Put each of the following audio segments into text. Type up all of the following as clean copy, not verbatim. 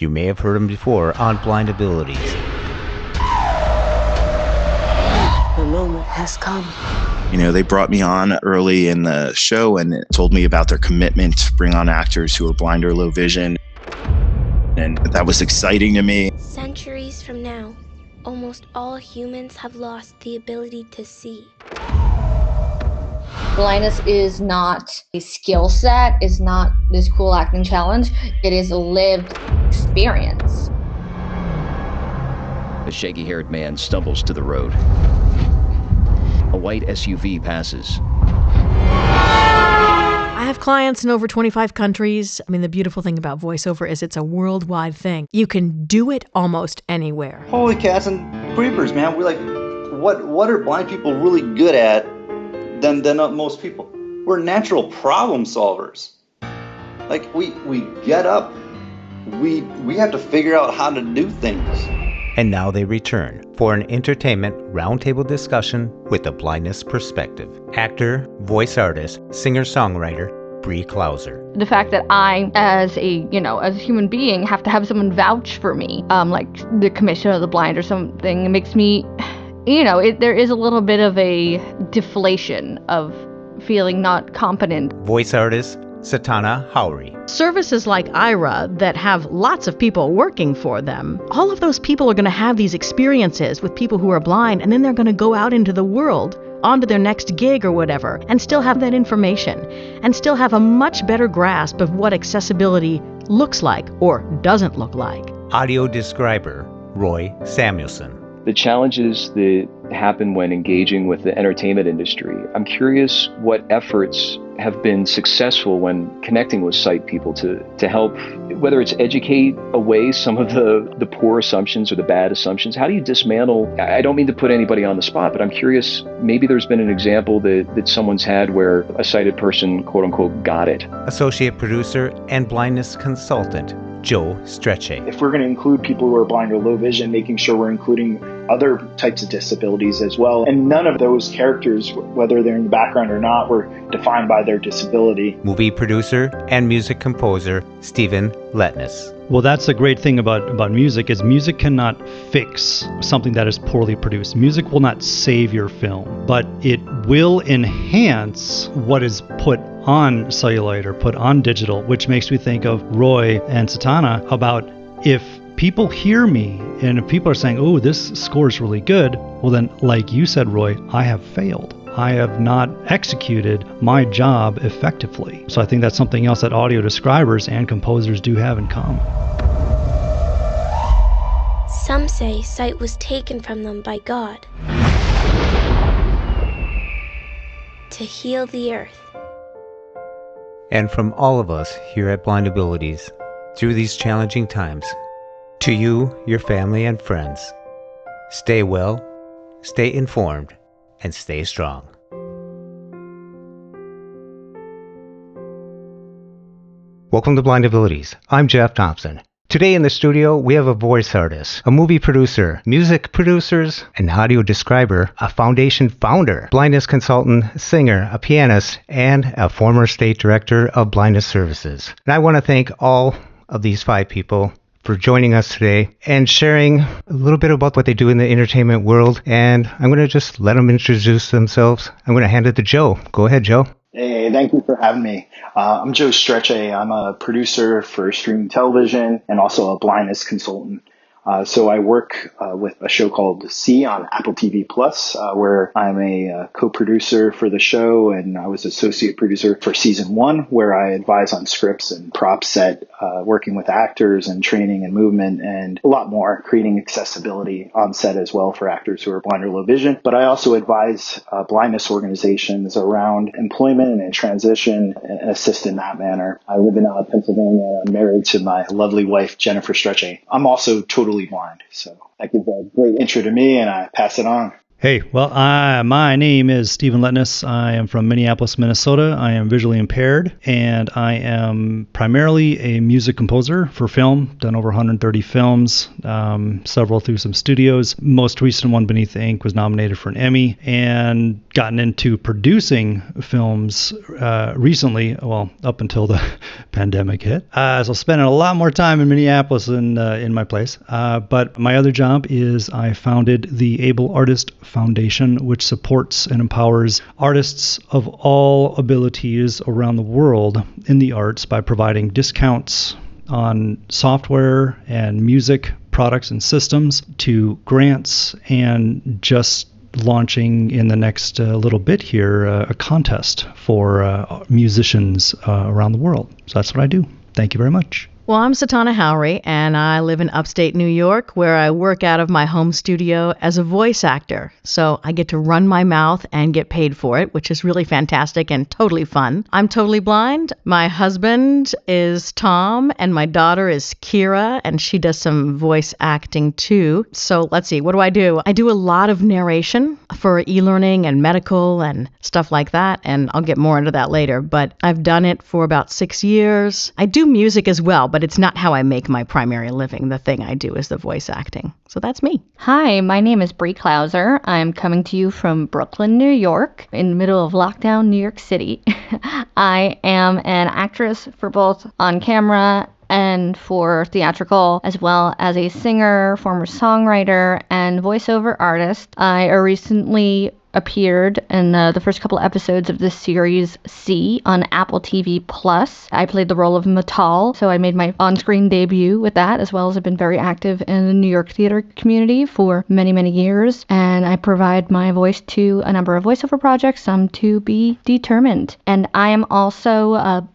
You may have heard him before on Blind Abilities. The moment has come. You know, they brought me on early in the show and told me about their commitment to bring on actors who are blind or low vision. And that was exciting to me. Centuries from now, almost all humans have lost the ability to see. Blindness is not a skill set, is not this cool acting challenge. It is a lived experience. A shaggy-haired man stumbles to the road. A white SUV passes. I have clients in over 25 countries. I mean, the beautiful thing about voiceover is it's a worldwide thing. You can do it almost anywhere. Holy cats and creepers, man. We're like, what are blind people really good at than most people? We're natural problem solvers. Like, we get up. We have to figure out how to do things. And now they return for an Entertainment Roundtable discussion with the blindness perspective. Actor, voice artist, singer-songwriter, Bree Klauser. The fact that I, as a human being, have to have someone vouch for me, like the Commission of the Blind or something, it makes me, there is a little bit of a deflation of feeling not competent. Voice artist, Satauna. Services like IRA that have lots of people working for them, all of those people are going to have these experiences with people who are blind, and then they're going to go out into the world, onto their next gig or whatever, and still have that information, and still have a much better grasp of what accessibility looks like or doesn't look like. Audio describer, Roy Samuelson. The challenges that happen when engaging with the entertainment industry. I'm curious what efforts have been successful when connecting with sight people to help, whether it's educate away some of the poor assumptions or the bad assumptions. How do you dismantle? I don't mean to put anybody on the spot, but I'm curious, maybe there's been an example that someone's had where a sighted person, quote unquote, got it. Associate producer and blindness consultant, Strechay. If we're going to include people who are blind or low vision, making sure we're including other types of disabilities as well. And none of those characters, whether they're in the background or not, were defined by their disability. Movie producer and music composer, Letnes. Well, that's the great thing about music is music cannot fix something that is poorly produced. Music will not save your film, but it will enhance what is put on celluloid or put on digital, which makes me think of Roy and Satauna about if people hear me and if people are saying, oh, this score is really good, well then, like you said, Roy, I have failed. I have not executed my job effectively. So I think that's something else that audio describers and composers do have in common. Some say sight was taken from them by God to heal the earth. And from all of us here at Blind Abilities, through these challenging times, to you, your family, and friends, stay well, stay informed, and stay strong. Welcome to Blind Abilities. I'm Jeff Thompson. Today in the studio, we have a voice artist, a movie producer, music producers, an audio describer, a foundation founder, blindness consultant, singer, a pianist, and a former state director of blindness services. And I want to thank all of these 5 people for joining us today and sharing a little bit about what they do in the entertainment world. And I'm going to just let them introduce themselves. I'm going to hand it to Joe. Go ahead, Joe. Hey, thank you for having me. I'm Strechay. I'm a producer for streaming television and also a blindness consultant. So I work with a show called C on Apple TV Plus, where I'm a co-producer for the show, and I was associate producer for season 1, where I advise on scripts and prop set, working with actors and training and movement and a lot more, creating accessibility on set as well for actors who are blind or low vision. But I also advise blindness organizations around employment and transition and assist in that manner. I live in Pennsylvania. I'm married to my lovely wife, Jennifer Strechay. I'm also totally blind. So that gives a great intro to me, and I pass it on. Hey, well, my name is Stephen Letnes. I am from Minneapolis, Minnesota. I am visually impaired, and I am primarily a music composer for film. Done over 130 films, several through some studios. Most recent one, Beneath the Ink, was nominated for an Emmy, and gotten into producing films recently, well, up until the pandemic hit. So spending a lot more time in Minneapolis than in my place. But my other job is I founded the Able Artist Foundation, which supports and empowers artists of all abilities around the world in the arts by providing discounts on software and music products and systems to grants, and just launching in the next little bit here a contest for musicians around the world. So that's what I do. Thank you very much. Well, I'm Satauna Howry, and I live in upstate New York, where I work out of my home studio as a voice actor. So I get to run my mouth and get paid for it, which is really fantastic and totally fun. I'm totally blind. My husband is Tom, and my daughter is Kira, and she does some voice acting too. So let's see, what do? I do a lot of narration for e-learning and medical and stuff like that, and I'll get more into that later. But I've done it for about 6 years. I do music as well, but it's not how I make my primary living. The thing I do is the voice acting. So that's me. Hi, my name is Bree Klauser. I'm coming to you from Brooklyn, New York, in the middle of lockdown New York City. I am an actress for both on camera and for theatrical, as well as a singer, former songwriter, and voiceover artist. I recently appeared in the first couple episodes of the series C on Apple TV Plus. I played the role of Matal, so I made my on-screen debut with that, as well as I've been very active in the New York theater community for many, many years, and I provide my voice to a number of voiceover projects, some to be determined. And I am also, I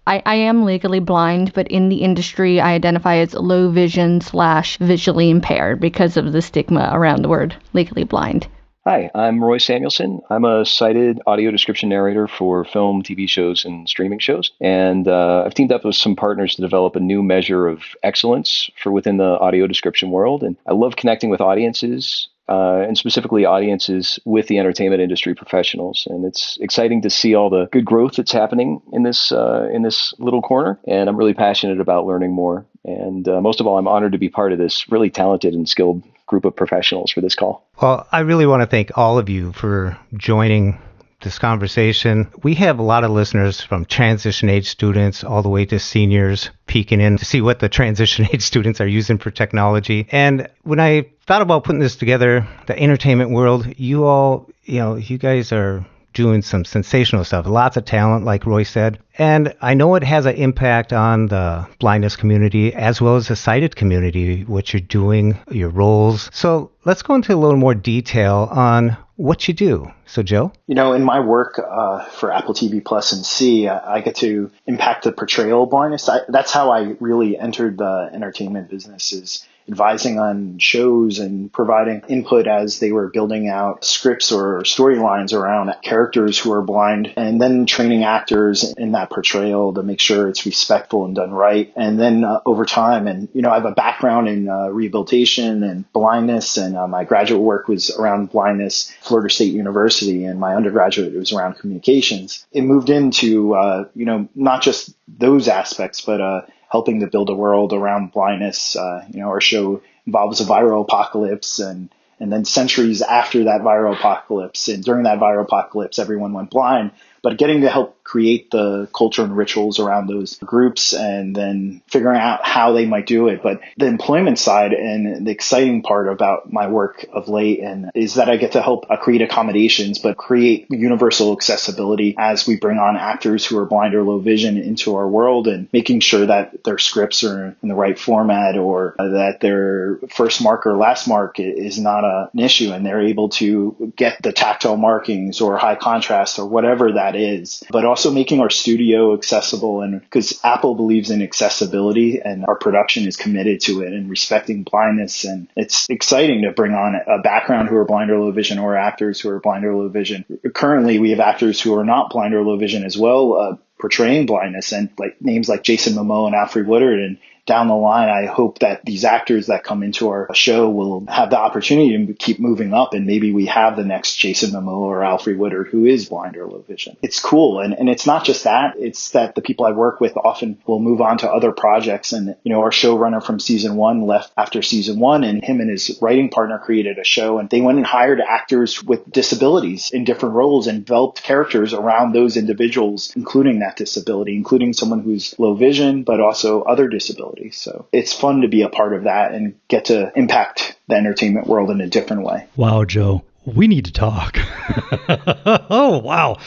am legally blind, but in the industry, I identify as low vision / visually impaired because of the stigma around the word legally blind. Hi, I'm Roy Samuelson. I'm a sighted audio description narrator for film, TV shows, and streaming shows. And I've teamed up with some partners to develop a new measure of excellence for within the audio description world. And I love connecting with audiences, and specifically audiences with the entertainment industry professionals. And it's exciting to see all the good growth that's happening in this little corner. And I'm really passionate about learning more. And most of all, I'm honored to be part of this really talented and skilled group of professionals for this call. Well, I really want to thank all of you for joining this conversation. We have a lot of listeners from transition age students all the way to seniors peeking in to see what the transition age students are using for technology. And when I thought about putting this together, the entertainment world, you guys are doing some sensational stuff. Lots of talent, like Roy said. And I know it has an impact on the blindness community as well as the sighted community, what you're doing, your roles. So let's go into a little more detail on what you do. So, Joe? In my work for Apple TV Plus and C, I get to impact the portrayal of blindness. That's how I really entered the entertainment business, is advising on shows and providing input as they were building out scripts or storylines around characters who are blind, and then training actors in that portrayal to make sure it's respectful and done right. And then over time, and I have a background in rehabilitation and blindness, and my graduate work was around blindness, Florida State University, and my undergraduate was around communications. It moved into not just those aspects, but helping to build a world around blindness. Our show involves a viral apocalypse, and then centuries after that viral apocalypse, and during that viral apocalypse, everyone went blind. But getting to help create the culture and rituals around those groups, and then figuring out how they might do it. But the employment side and the exciting part about my work of late is that I get to help create accommodations, but create universal accessibility as we bring on actors who are blind or low vision into our world, and making sure that their scripts are in the right format, or that their first mark or last mark is not an issue, and they're able to get the tactile markings or high contrast or whatever that is. But also making our studio accessible, and because Apple believes in accessibility and our production is committed to it and respecting blindness. And it's exciting to bring on a background who are blind or low vision, or actors who are blind or low vision. Currently, we have actors who are not blind or low vision as well, portraying blindness, and like names like Jason Momoa and Alfred Woodard, and down the line, I hope that these actors that come into our show will have the opportunity to keep moving up, and maybe we have the next Jason Momoa or Alfred Woodard who is blind or low vision. It's cool. And it's not just that, it's that the people I work with often will move on to other projects. And, our showrunner from season 1 left after season 1, and him and his writing partner created a show, and they went and hired actors with disabilities in different roles and developed characters around those individuals, including that disability, including someone who's low vision, but also other disabilities. So it's fun to be a part of that and get to impact the entertainment world in a different way. Wow, Joe. We need to talk. Oh, wow.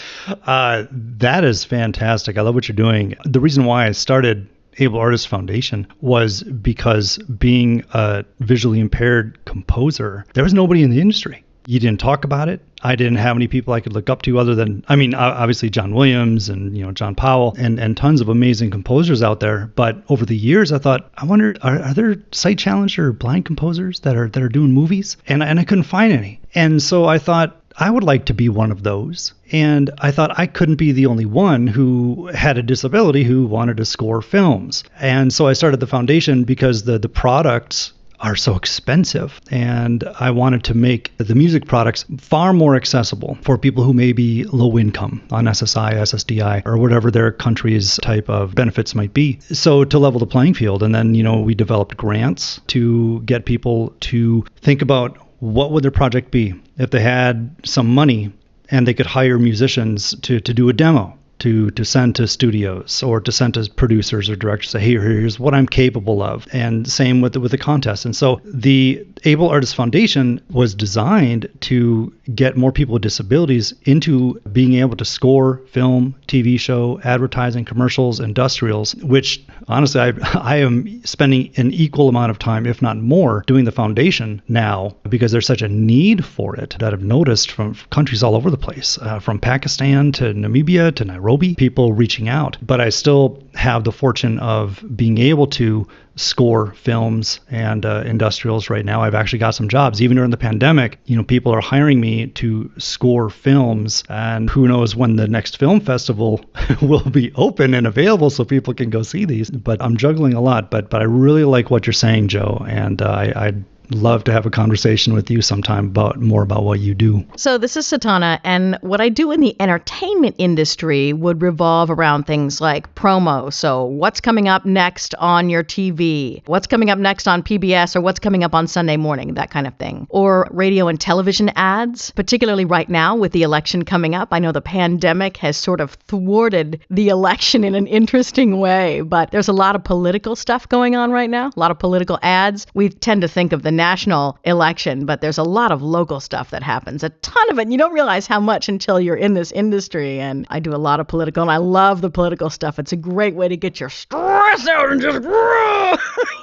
That is fantastic. I love what you're doing. The reason why I started Able Artists Foundation was because being a visually impaired composer, there was nobody in the industry. You didn't talk about it. I didn't have any people I could look up to other than, obviously John Williams and, John Powell and tons of amazing composers out there. But over the years, I thought, I wonder, are there sight challenged or blind composers that are doing movies? And I couldn't find any. And so I thought, I would like to be one of those. And I thought I couldn't be the only one who had a disability who wanted to score films. And so I started the foundation because the products are so expensive. And I wanted to make the music products far more accessible for people who may be low income on SSI, SSDI, or whatever their country's type of benefits might be. So to level the playing field. And then, we developed grants to get people to think about what would their project be if they had some money and they could hire musicians to do a demo, to send to studios or to send to producers or directors, say, hey, here's what I'm capable of. And same with the contest. And so the Able Artists Foundation was designed to get more people with disabilities into being able to score film, TV show, advertising, commercials, industrials, which honestly, I am spending an equal amount of time, if not more, doing the foundation now because there's such a need for it that I've noticed from countries all over the place, from Pakistan to Namibia to Nairobi, people reaching out. But I still have the fortune of being able to score films and industrials right now. I've actually got some jobs. Even during the pandemic, people are hiring me to score films, and who knows when the next film festival will be open and available so people can go see these. But I'm juggling a lot, but I really like what you're saying, Joe, and I'd love to have a conversation with you sometime more about what you do. So this is Satauna, and what I do in the entertainment industry would revolve around things like promo. So what's coming up next on your TV? What's coming up next on PBS, or what's coming up on Sunday morning, that kind of thing. Or radio and television ads, particularly right now with the election coming up. I know the pandemic has sort of thwarted the election in an interesting way, but there's a lot of political stuff going on right now, a lot of political ads. We tend to think of the national election, but there's a lot of local stuff that happens, a ton of it. And you don't realize how much until you're in this industry. And I do a lot of political, and I love the political stuff. It's a great way to get your stress out and just,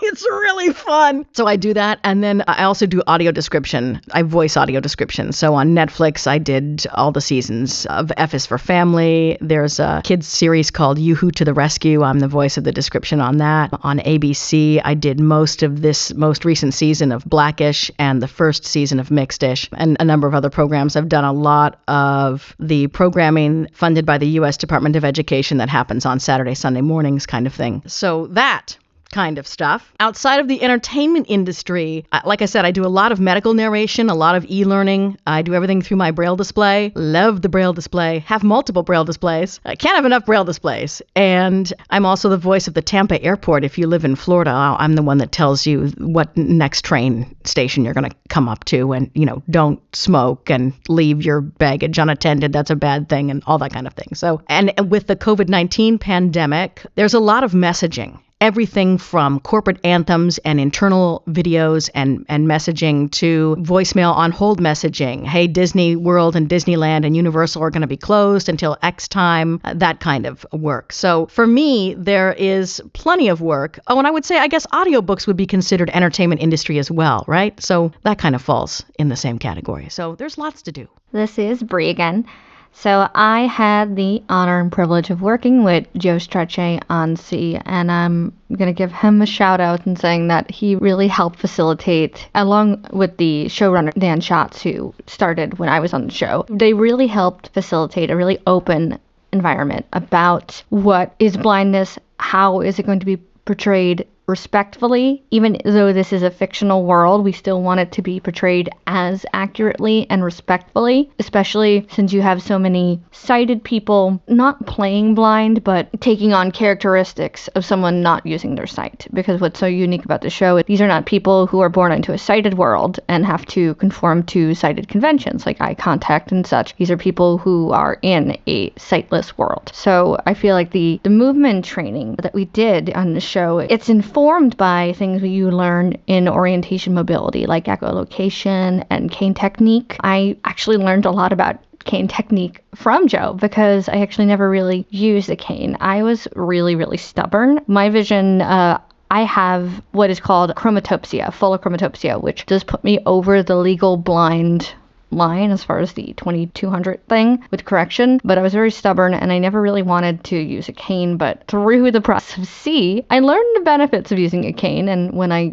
it's really fun. So I do that. And then I also do audio description. I voice audio description. So on Netflix, I did all the seasons of F is for Family. There's a kids series called Yoo-Hoo to the Rescue. I'm the voice of the description on that. On ABC, I did most of this most recent season of Blackish and the first season of Mixedish and a number of other programs. I've done a lot of the programming funded by the U.S. Department of Education that happens on Saturday, Sunday mornings kind of thing. So that kind of stuff. Outside of the entertainment industry, like I said, I do a lot of medical narration, a lot of e-learning. I do everything through my Braille display. Love the Braille display. Have multiple Braille displays. I can't have enough Braille displays. And I'm also the voice of the Tampa airport. If you live in Florida, I'm the one that tells you what next train station you're going to come up to, and, don't smoke and leave your baggage unattended. That's a bad thing, and all that kind of thing. So, and with the COVID-19 pandemic, there's a lot of messaging. Everything from corporate anthems and internal videos and messaging to voicemail on hold messaging. Hey, Disney World and Disneyland and Universal are going to be closed until X time, that kind of work. So for me, there is plenty of work. Oh, and I would say, I guess audiobooks would be considered entertainment industry as well, right? So that kind of falls in the same category. So there's lots to do. This is Bree again. So I had the honor and privilege of working with Joe Strechay on C, and I'm going to give him a shout out and saying that he really helped facilitate, along with the showrunner Dan Schatz, who started when I was on the show. They really helped facilitate a really open environment about what is blindness, how is it going to be portrayed respectfully. Even though this is a fictional world, we still want it to be portrayed as accurately and respectfully, especially since you have so many sighted people not playing blind, but taking on characteristics of someone not using their sight. Because what's so unique about the show, these are not people who are born into a sighted world and have to conform to sighted conventions like eye contact and such. These are people who are in a sightless world. So I feel like the movement training that we did on the show, it's informed by things that you learn in orientation mobility, like echolocation and cane technique. I actually learned a lot about cane technique from Joe because I actually never really used a cane. I was really, really stubborn. My vision, I have what is called chromatopsia, photochromatopsia, which does put me over the legal blind line as far as the 2200 thing with correction, but I was very stubborn and I never really wanted to use a cane. But through the process of C, I learned the benefits of using a cane, and when I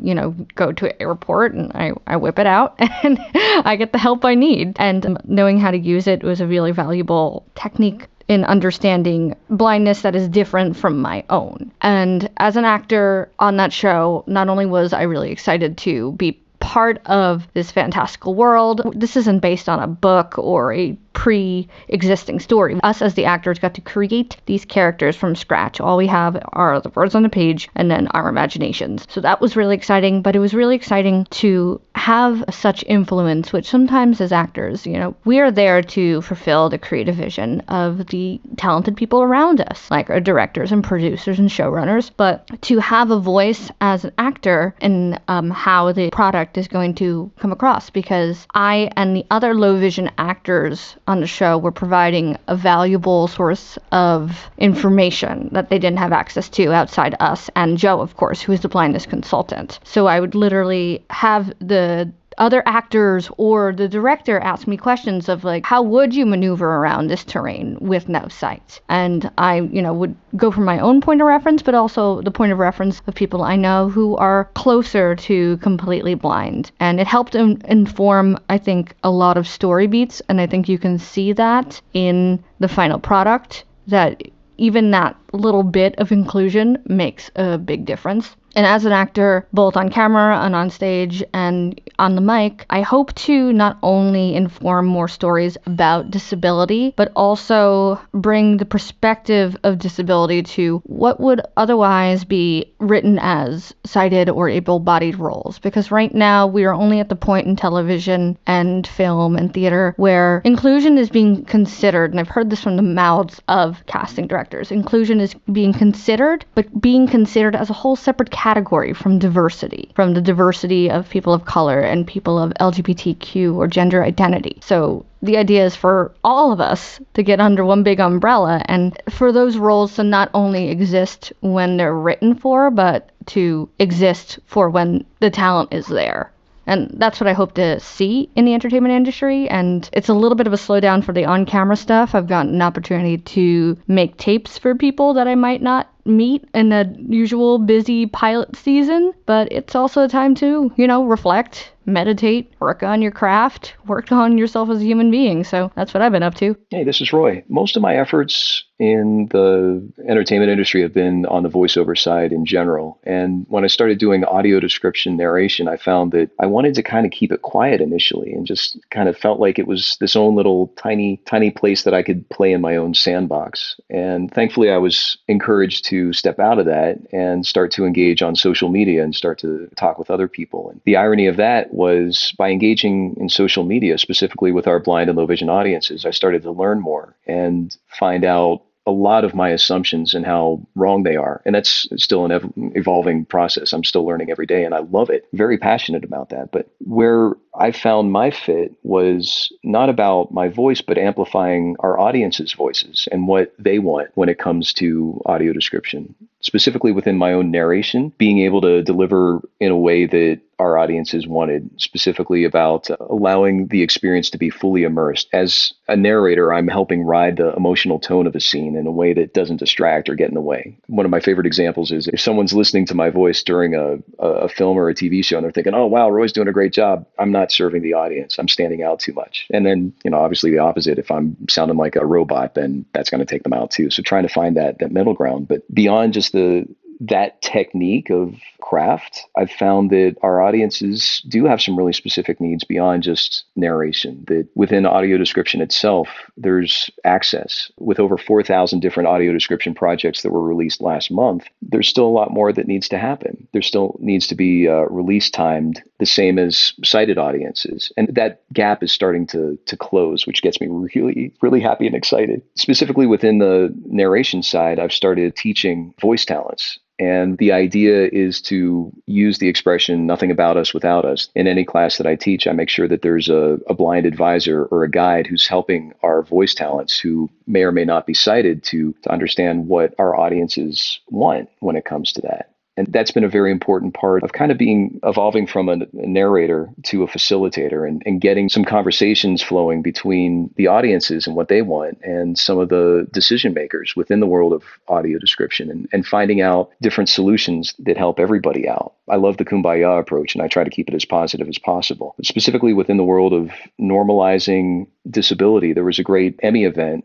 go to an airport and I whip it out and I get the help I need, and knowing how to use it was a really valuable technique in understanding blindness that is different from my own. And as an actor on that show, not only was I really excited to be part of this fantastical world. This isn't based on a book or a pre-existing story. Us as the actors got to create these characters from scratch. All we have are the words on the page and then our imaginations. So that was really exciting, but it was really exciting to have such influence, which sometimes as actors, we are there to fulfill the creative vision of the talented people around us, like our directors and producers and showrunners, but to have a voice as an actor in how the product is going to come across, because I and the other low vision actors on the show were providing a valuable source of information that they didn't have access to outside us and Joe, of course, who is the blindness consultant. So I would literally have the other actors or the director ask me questions of like, how would you maneuver around this terrain with no sight? And I, would go from my own point of reference, but also the point of reference of people I know who are closer to completely blind. And it helped inform, I think, a lot of story beats. And I think you can see that in the final product, that even that little bit of inclusion makes a big difference. And as an actor, both on camera and on stage and on the mic, I hope to not only inform more stories about disability, but also bring the perspective of disability to what would otherwise be written as sighted or able-bodied roles. Because right now, we are only at the point in television and film and theater where inclusion is being considered, and I've heard this from the mouths of casting directors. Inclusion is being considered, but being considered as a whole separate category from diversity, from the diversity of people of color and people of LGBTQ or gender identity. So the idea is for all of us to get under one big umbrella and for those roles to not only exist when they're written for, but to exist for when the talent is there. And that's what I hope to see in the entertainment industry. And it's a little bit of a slowdown for the on-camera stuff. I've gotten an opportunity to make tapes for people that I might not meet in the usual busy pilot season. But it's also a time to, reflect, meditate, work on your craft, work on yourself as a human being. So that's what I've been up to. Hey, this is Roy. Most of my efforts in the entertainment industry have been on the voiceover side in general. And when I started doing audio description narration, I found that I wanted to kind of keep it quiet initially and just kind of felt like it was this own little tiny place that I could play in my own sandbox. And thankfully, I was encouraged to step out of that and start to engage on social media and start to talk with other people. And the irony of that was by engaging in social media, specifically with our blind and low vision audiences, I started to learn more and find out a lot of my assumptions and how wrong they are. And that's still an evolving process. I'm still learning every day and I love it. Very passionate about that. But where I found my fit was not about my voice, but amplifying our audience's voices and what they want when it comes to audio description. Specifically within my own narration, being able to deliver in a way that our audiences wanted, specifically about allowing the experience to be fully immersed. As a narrator, I'm helping ride the emotional tone of a scene in a way that doesn't distract or get in the way. One of my favorite examples is if someone's listening to my voice during a film or a TV show and they're thinking, oh, wow, Roy's doing a great job. I'm not serving the audience. I'm standing out too much. And then, obviously the opposite. If I'm sounding like a robot, then that's going to take them out too. So trying to find that middle ground. But beyond just the that technique of craft, I've found that our audiences do have some really specific needs beyond just narration, that within audio description itself, there's access. With over 4,000 different audio description projects that were released last month, there's still a lot more that needs to happen. There still needs to be release timed the same as sighted audiences. And that gap is starting to close, which gets me really, really happy and excited. Specifically within the narration side, I've started teaching voice talents. And the idea is to use the expression, nothing about us without us. In any class that I teach, I make sure that there's a blind advisor or a guide who's helping our voice talents who may or may not be sighted to understand what our audiences want when it comes to that. And that's been a very important part of kind of evolving from a narrator to a facilitator and getting some conversations flowing between the audiences and what they want and some of the decision makers within the world of audio description and finding out different solutions that help everybody out. I love the kumbaya approach, and I try to keep it as positive as possible. Specifically within the world of normalizing disability, there was a great Emmy event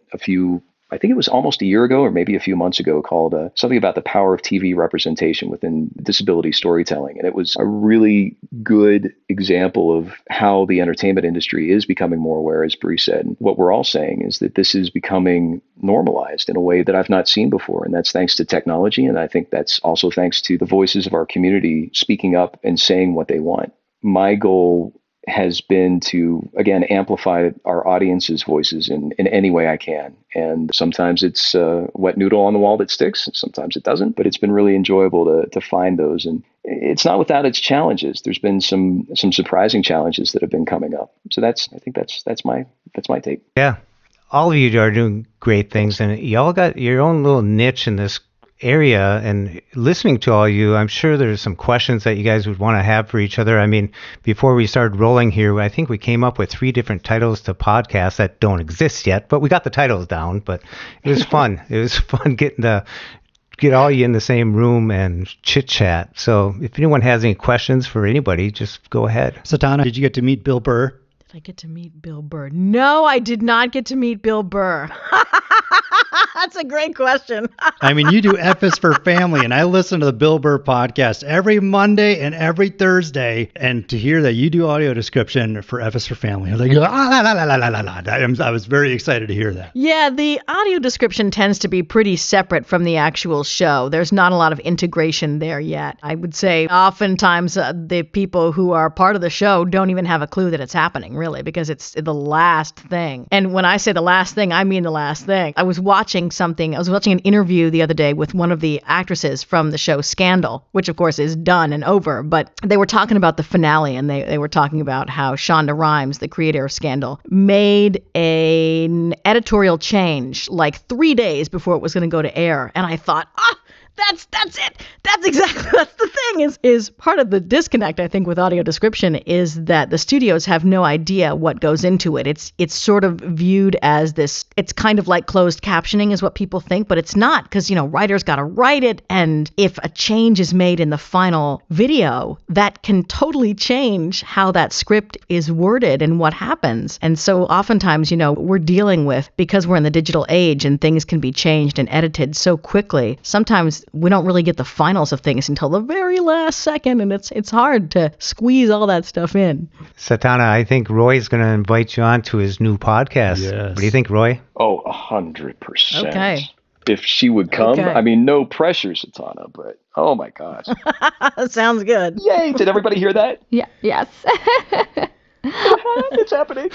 I think it was almost a year ago or maybe a few months ago called something about the power of TV representation within disability storytelling. And it was a really good example of how the entertainment industry is becoming more aware, as Bree said. And what we're all saying is that this is becoming normalized in a way that I've not seen before. And that's thanks to technology. And I think that's also thanks to the voices of our community speaking up and saying what they want. My goal has been to, again, amplify our audience's voices in any way I can. And sometimes it's a wet noodle on the wall that sticks, and sometimes it doesn't. But it's been really enjoyable to find those. And it's not without its challenges. There's been some surprising challenges that have been coming up. So I think that's my take. Yeah. All of you are doing great things, and y'all got your own little niche in this area. And listening to all you, I'm sure there's some questions that you guys would want to have for each other. I mean, before we started rolling here, I think we came up with 3 different titles to podcasts that don't exist yet, but we got the titles down. But it was fun. It was fun get all you in the same room and chit chat. So if anyone has any questions for anybody, just go ahead. Satauna, did you get to meet Bill Burr? Did I get to meet Bill Burr? No, I did not get to meet Bill Burr. That's a great question. I mean, you do F is for Family, and I listen to the Bill Burr podcast every Monday and every Thursday. And to hear that you do audio description for F is for Family, I was like, I was very excited to hear that. Yeah, the audio description tends to be pretty separate from the actual show. There's not a lot of integration there yet. I would say oftentimes the people who are part of the show don't even have a clue that it's happening, really, because it's the last thing. And when I say the last thing, I mean the last thing. I was watching an interview the other day with one of the actresses from the show Scandal, which of course is done and over, but they were talking about the finale, and they were talking about how Shonda Rhimes, the creator of Scandal, made an editorial change like 3 days before it was going to go to air. And I thought, that's it. That's the thing is part of the disconnect, I think, with audio description is that the studios have no idea what goes into it. It's sort of viewed as this, it's kind of like closed captioning is what people think, but it's not, because, writers got to write it. And if a change is made in the final video, that can totally change how that script is worded and what happens. And so oftentimes, we're dealing with, because we're in the digital age and things can be changed and edited so quickly, sometimes we don't really get the finals of things until the very last second, and it's hard to squeeze all that stuff in. Satauna, I think Roy's going to invite you on to his new podcast. Yes. What do you think, Roy? Oh, 100%. Okay. If she would come, Okay. I mean, no pressure, Satauna, but oh my gosh. Sounds good. Yay, did everybody hear that? Yeah. Yes. It's happening.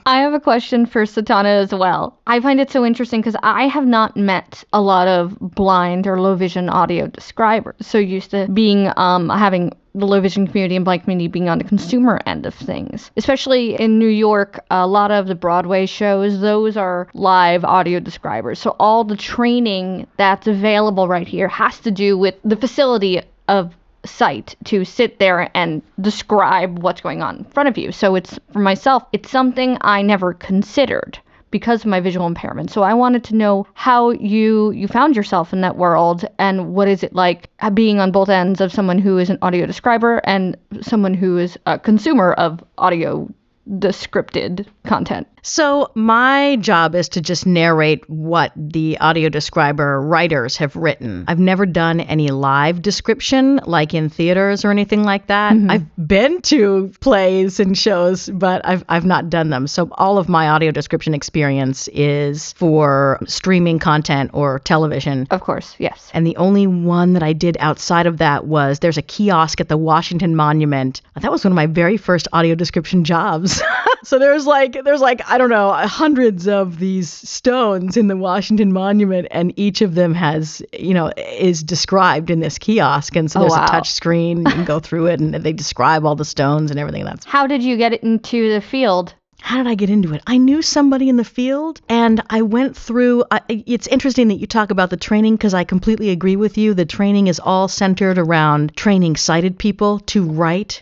I have a question for Satauna as well. I find it so interesting because I have not met a lot of blind or low vision audio describers. So used to being having the low vision community and blind community being on the consumer end of things. Especially in New York, a lot of the Broadway shows, those are live audio describers. So all the training that's available right here has to do with the facility of sight to sit there and describe what's going on in front of you. So it's, for myself, it's something I never considered because of my visual impairment. So I wanted to know how you found yourself in that world, and what is it like being on both ends of someone who is an audio describer and someone who is a consumer of audio descripted content. So my job is to just narrate what the audio describer writers have written. I've never done any live description like in theaters or anything like that. Mm-hmm. I've been to plays and shows, but I've not done them. So all of my audio description experience is for streaming content or television. Of course, yes. And the only one that I did outside of that was there's a kiosk at the Washington Monument. That was one of my very first audio description jobs. So there's like I don't know, hundreds of these stones in the Washington Monument, and each of them has, is described in this kiosk. And so there's a touch screen, you can go through it, and they describe all the stones and everything. How did you get it into the field? How did I get into it? I knew somebody in the field, and I went through, it's interesting that you talk about the training, because I completely agree with you. The training is all centered around training sighted people to write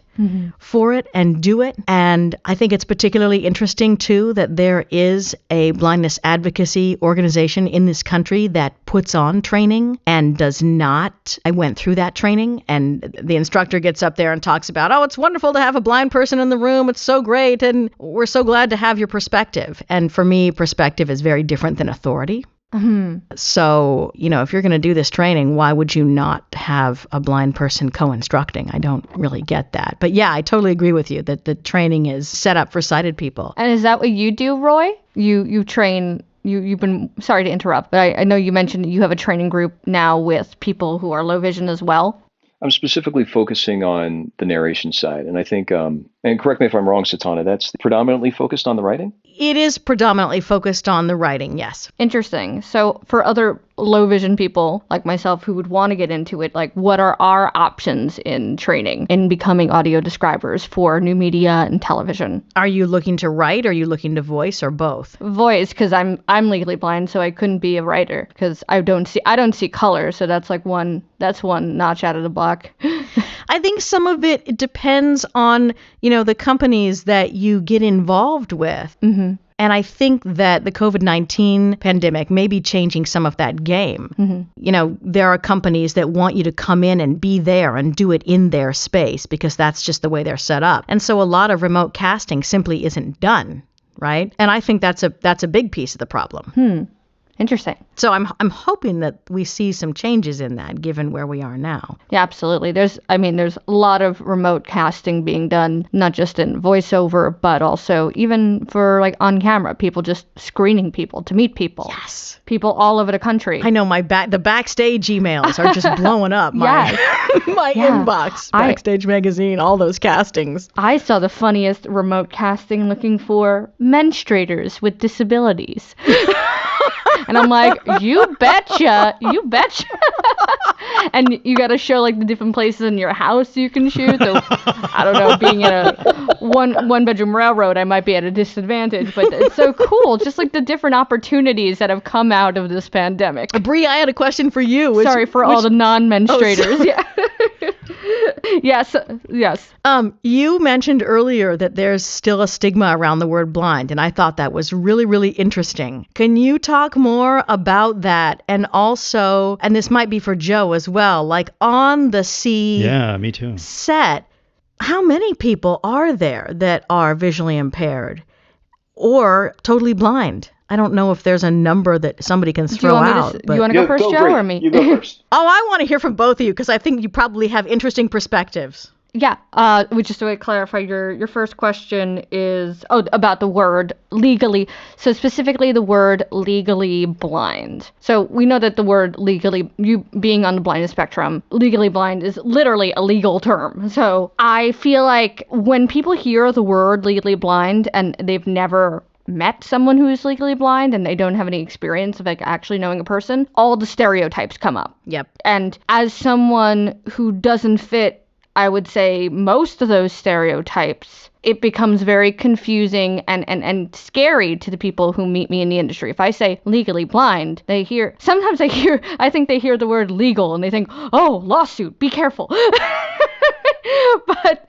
for it and do it. And I think it's particularly interesting, too, that there is a blindness advocacy organization in this country that puts on training and does not. I went through that training, and the instructor gets up there and talks about, oh, it's wonderful to have a blind person in the room. It's so great. And we're so glad to have your perspective. And for me, perspective is very different than authority. So, if you're going to do this training, why would you not have a blind person co-instructing? I don't really get that. But yeah, I totally agree with you that the training is set up for sighted people. And is that what you do, Roy? You train, you've been, sorry to interrupt, but I know you mentioned you have a training group now with people who are low vision as well. I'm specifically focusing on the narration side. And I think, and correct me if I'm wrong, Satauna, that's predominantly focused on the writing? It is predominantly focused on the writing, yes. Interesting. So for other low vision people like myself who would want to get into it, like what are our options in training in becoming audio describers for new media and television? Are you looking to write? Or are you looking to voice, or both? Voice, because I'm legally blind, so I couldn't be a writer because I don't see color. So that's one notch out of the block. I think some of it depends on, the companies that you get involved with. Mm-hmm. And I think that the COVID-19 pandemic may be changing some of that game. Mm-hmm. There are companies that want you to come in and be there and do it in their space because that's just the way they're set up. And so a lot of remote casting simply isn't done, right? And I think that's a big piece of the problem. Interesting. So I'm hoping that we see some changes in that, given where we are now. Yeah, absolutely. There's a lot of remote casting being done, not just in voiceover, but also even for on camera, people just screening people to meet people. Yes. People all over the country. I know the backstage emails are just blowing up my inbox. Backstage Magazine, all those castings. I saw the funniest remote casting looking for menstruators with disabilities. And I'm like, you betcha. And you got to show the different places in your house you can shoot. So I don't know, being in a one bedroom railroad, I might be at a disadvantage, but it's so cool. Just the different opportunities that have come out of this pandemic. Bree, I had a question for you. Sorry for all the non-menstruators. Yeah. Yes. You mentioned earlier that there's still a stigma around the word blind, and I thought that was really, really interesting. Can you talk more about that? And also, and this might be for Joe as well, on the me too. set, how many people are there that are visually impaired or totally blind? I don't know if there's a number that somebody can throw out. You want to go first, Joe, or me? You go first. Oh, I want to hear from both of you because I think you probably have interesting perspectives. Yeah. Just to clarify, your first question is about the word legally. So specifically the word legally blind. So we know that the word legally, you being on the blindness spectrum, legally blind is literally a legal term. So I feel like when people hear the word legally blind and they've never met someone who is legally blind and they don't have any experience of actually knowing a person, all the stereotypes come up. Yep. And as someone who doesn't fit, I would say, most of those stereotypes, it becomes very confusing and scary to the people who meet me in the industry. If I say legally blind, I think they hear the word legal and they think, oh, lawsuit, be careful. But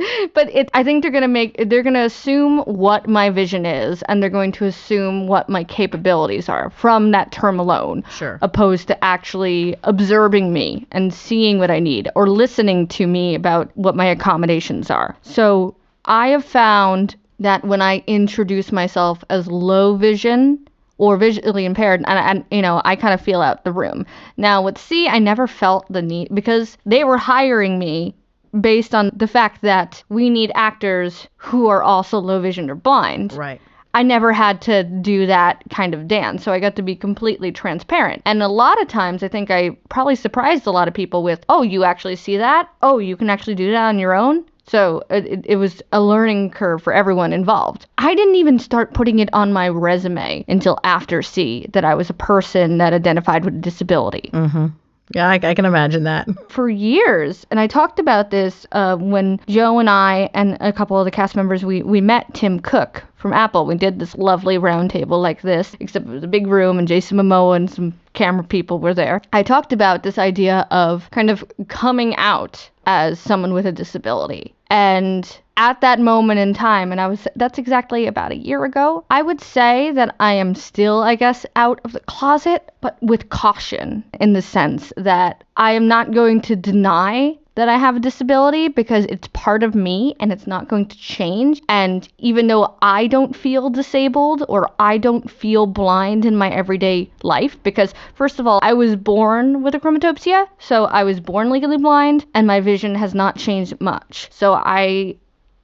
I think they're gonna assume what my vision is, and they're going to assume what my capabilities are from that term alone. Sure. Opposed to actually observing me and seeing what I need or listening to me about what my accommodations are. So I have found that when I introduce myself as low vision or visually impaired, and I kind of feel out the room. Now with C, I never felt the need, because they were hiring me based on the fact that we need actors who are also low vision or blind. Right. I never had to do that kind of dance, so I got to be completely transparent. And a lot of times, I think I probably surprised a lot of people with, oh, you actually see that? Oh, you can actually do that on your own? So it was a learning curve for everyone involved. I didn't even start putting it on my resume until after C, that I was a person that identified with a disability. Mm-hmm. Yeah, I can imagine that. For years, and I talked about this when Joe and I and a couple of the cast members, we met Tim Cook from Apple. We did this lovely round table like this, except it was a big room and Jason Momoa and some camera people were there. I talked about this idea of kind of coming out as someone with a disability. And at that moment in time, and that's exactly about a year ago, I would say that I am still, I guess, out of the closet, but with caution, in the sense that I am not going to deny that I have a disability, because it's part of me and it's not going to change. And even though I don't feel disabled or I don't feel blind in my everyday life, because first of all, I was born with achromatopsia, so I was born legally blind and my vision has not changed much. So I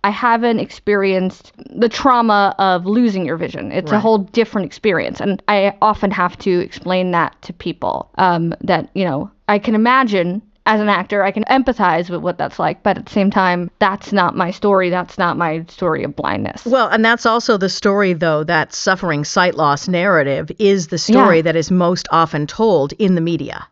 haven't experienced the trauma of losing your vision. It's a whole different experience. And I often have to explain that to people, that, I can imagine as an actor, I can empathize with what that's like, but at the same time, that's not my story. That's not my story of blindness. Well, and that's also the story, though, that suffering sight loss narrative is the story that is most often told in the media.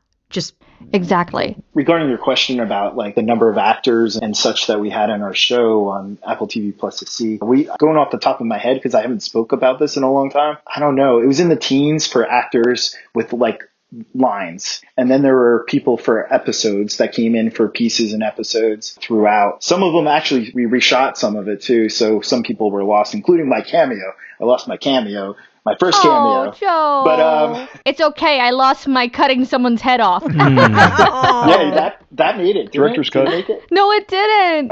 Exactly. Regarding your question about like the number of actors and such that we had on our show on Apple TV Plus to see, going off the top of my head, because I haven't spoke about this in a long time, I don't know. It was in the teens for actors with like lines. And then there were people for episodes that came in for pieces and episodes throughout. Some of them actually, we reshot some of it too. So some people were lost, including my cameo. I lost my cameo. My first cameo. Joe. But it's okay. I lost my cutting someone's head off. Yeah, that made it. Director's cut. Make it? No, it didn't.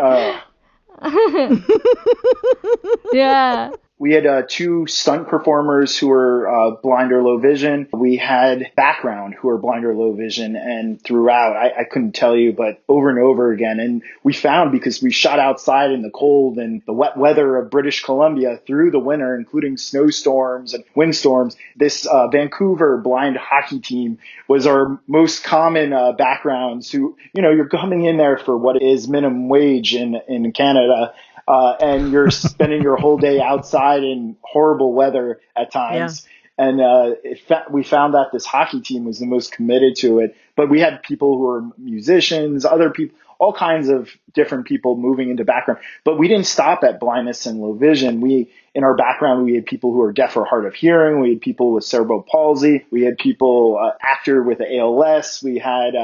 Yeah. We had two stunt performers who were blind or low vision. We had background who were blind or low vision, and throughout, I couldn't tell you, but over and over again. And we found, because we shot outside in the cold and the wet weather of British Columbia through the winter, including snowstorms and windstorms, this Vancouver blind hockey team was our most common backgrounds who, you're coming in there for what is minimum wage in Canada. And you're spending your whole day outside in horrible weather at times. Yeah. And we found that this hockey team was the most committed to it. But we had people who were musicians, other people, all kinds of different people moving into background. But we didn't stop at blindness and low vision. In our background, we had people who were deaf or hard of hearing. We had people with cerebral palsy. We had people, actor with ALS. We had